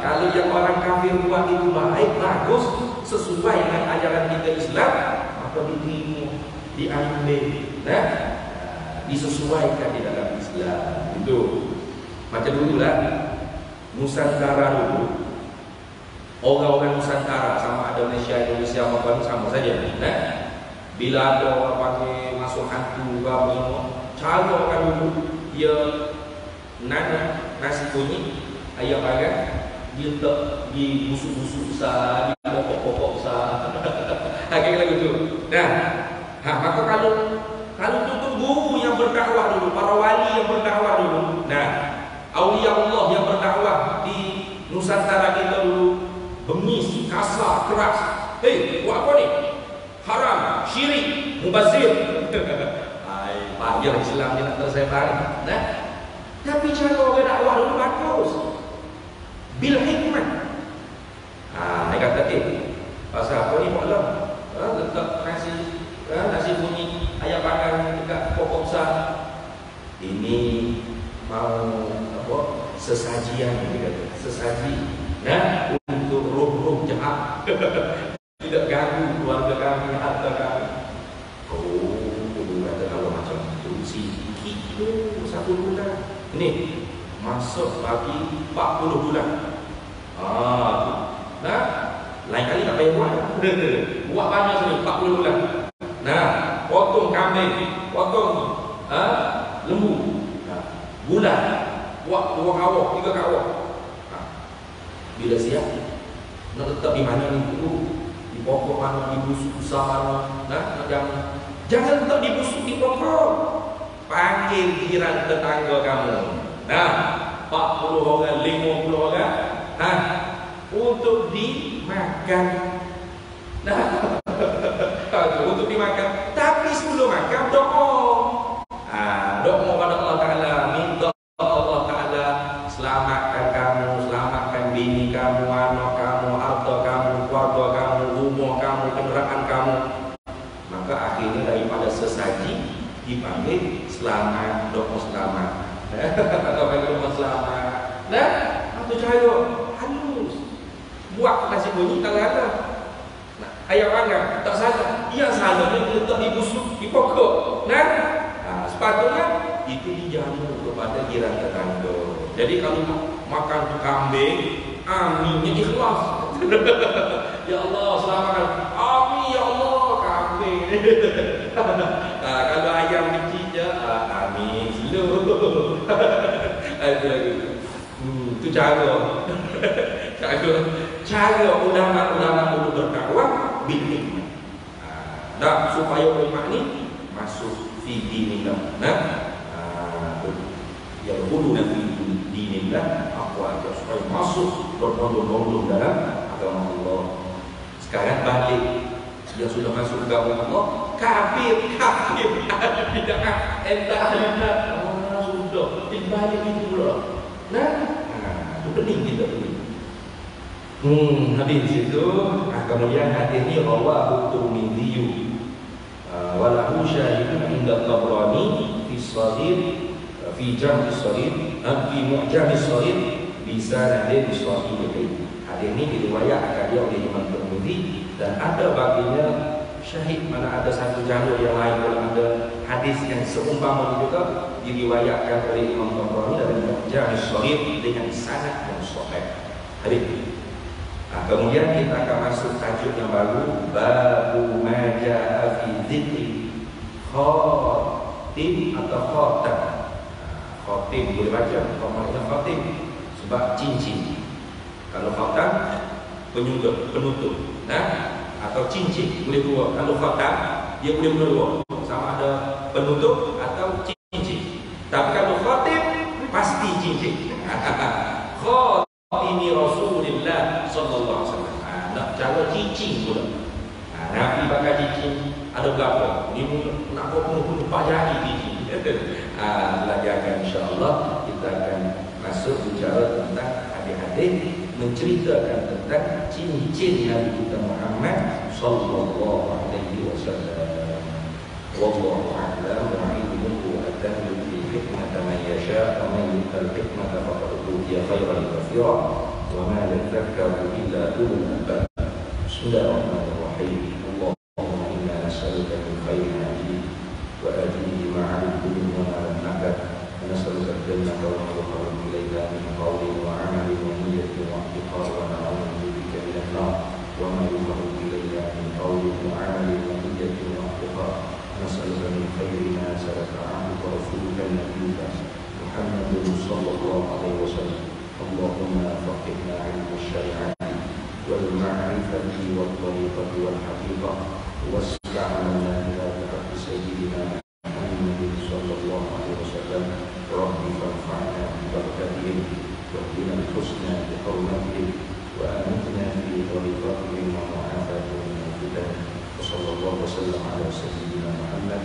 [SPEAKER 1] Kalau yang orang kafir buat itu baik, bagus, sesuai dengan ajaran kita Islam, maka diterima, diambil, disesuaikan di dalam Islam. Itu macam dulu lah, Nusantara dulu. Orang-orang Nusantara sama ada Malaysia, Indonesia apa sama saja. Bila ada orang panggil masuk hantu apa semua, cara orang dulu dia nanam nasi kuning, ayam bagan, dia letak di busuk-busuk besar, di pokok-pokok besar. Kayak lagu tu. Maka kalau tu guru yang berdakwah dulu, para wali yang berdakwah dulu, aulia Allah yang berdakwah di Nusantara kita dulu, bengis, kasar, keras. Buat apa ni? Haram, syirik, mubazir. Payah Islam dia nak tersebar. Tapi cara orang dakwah dulu bagus. Bil hikmah. Dia kata pasal apa ni maklum? Letak nasi kuning, ayam bakar dekat pokok besar. Ini mau apa? Sesajian dia kata. Sesaji. Untuk roh-roh jahat. Tidak ganggu keluarga kami, harta kami. Kata kalau macam itu sikit satu bulan. Ini masuk bagi 40 bulan. Lain kali tak payah buat. Buat banyak sini 40 bulan. Potong kambing, potong lembu. Bulan buat 2 kawah, 3 kawah. Bila siap nak letak di mana ni dulu? Di pokok mana, di busuk besar mana, jangan letak di busuk di pokok. Panggil jiran tetangga kamu. 40 orang, 50 orang. Untuk dimakan. Untuk dimakan. Tapi sebelum makan doa. Doa pada Allah Ta'ala, minta Allah Ta'ala selamatkan kamu, selamatkan bini kamu, anak kamu, harta kamu, keluarga kamu, rumah kamu, kenderaan kamu. Maka akhirnya daripada sesaji dipanggil selamat, doa selamat. Atau panggil doa selamat. Atau cara halus. Buat nasi kuning tak ada. Ayam bakar tak salah. Yang salahnya letak di busuk, di pokok. Sepatutnya itu dijamu kepada jiran tetangga. Jadi kalau makan tu kambing, aminnya ikhlas. Ya Allah selamatkan. Amin ya Allah kambing. Kalau ayam kecil je, amin slow. Itu cara ulama-ulama dulu berdakwah bil hikmah. Dan supaya ulama ni masuk fi dinillah. Yang dulu nanti dinillah apa aja supaya masuk berbondong-bondong dalam agama Allah. Sekarang balik yang sudah masuk agama Allah, kafir, tidak entah sudah balik itu pula. Itu penting kita penting. Hadis itu, kemudian hadis ini rawahu Tirmidzi wa lahu syahidun inda Tabrani fi Shaghir fi Jam' as-Shaghir fi Mu'jam as-Shaghir bi sanadin sahih. Hadis ini diriwayatkan oleh Imam Tirmidzi dan ada baginya syahid, mana ada satu jalur yang lain dalam ada hadis yang seumpama juga diriwayatkan oleh Imam Tabrani dari Mu'jam as-Shaghir dengan sanad yang sahih. Hadis kemudian kita akan masuk tajuk yang baru, babu ma jaa fi dzikri khatim atau khatam. Khatim boleh baca, maknanya khatim sebab cincin. Kalau khatam penutup, atau cincin boleh dua. Kalau khatam dia boleh dua, sama ada penutup atau cincin. Tapi kalau khatim pasti cincin. Ini Rasulullah sallallahu alaihi wasallam. Nak cara cincin pula. Nabi pakai cincin ada berapa? Ni nak pun 4 jari cincin. Belajarkan insya-Allah kita akan masuk bicara tentang hadis-hadis menceritakan tentang cincin Nabi kita Muhammad sallallahu alaihi wasallam. Wallahu a'lam bishawab. يؤتي الحكمة من يشاء ومن يؤت الحكمة فقد أوتي خيرا كثيرا وما يذكر إلا أولو الألباب. بسم الله الرحمن الرحيم. اللهم إنا نسألك من خير عاجله وآجله ما علمته وما لم نعلم ونسألك الجنة وما قرب إليها من قول وعمل ونية واعتقاد ونعوذ بك من النار وما يقرب إليها من قول وعمل ونية واعتقاد. نسألك من خير ما سلك عبدك ورسولك نبيك محمد صلى الله عليه وسلم. اللهم فقهنا علم الشريعة والمعرفة والطريقة والحقيقة واسع لنا إلى بحق سيدنا محمد صلى الله عليه وسلم. رب فانفعنا ببركتهم واهدنا الحسنى بحرمتهم وآمتنا في طريقتهم ومعافاتهم من الفتن. وصلى الله وسلم على سيدنا محمد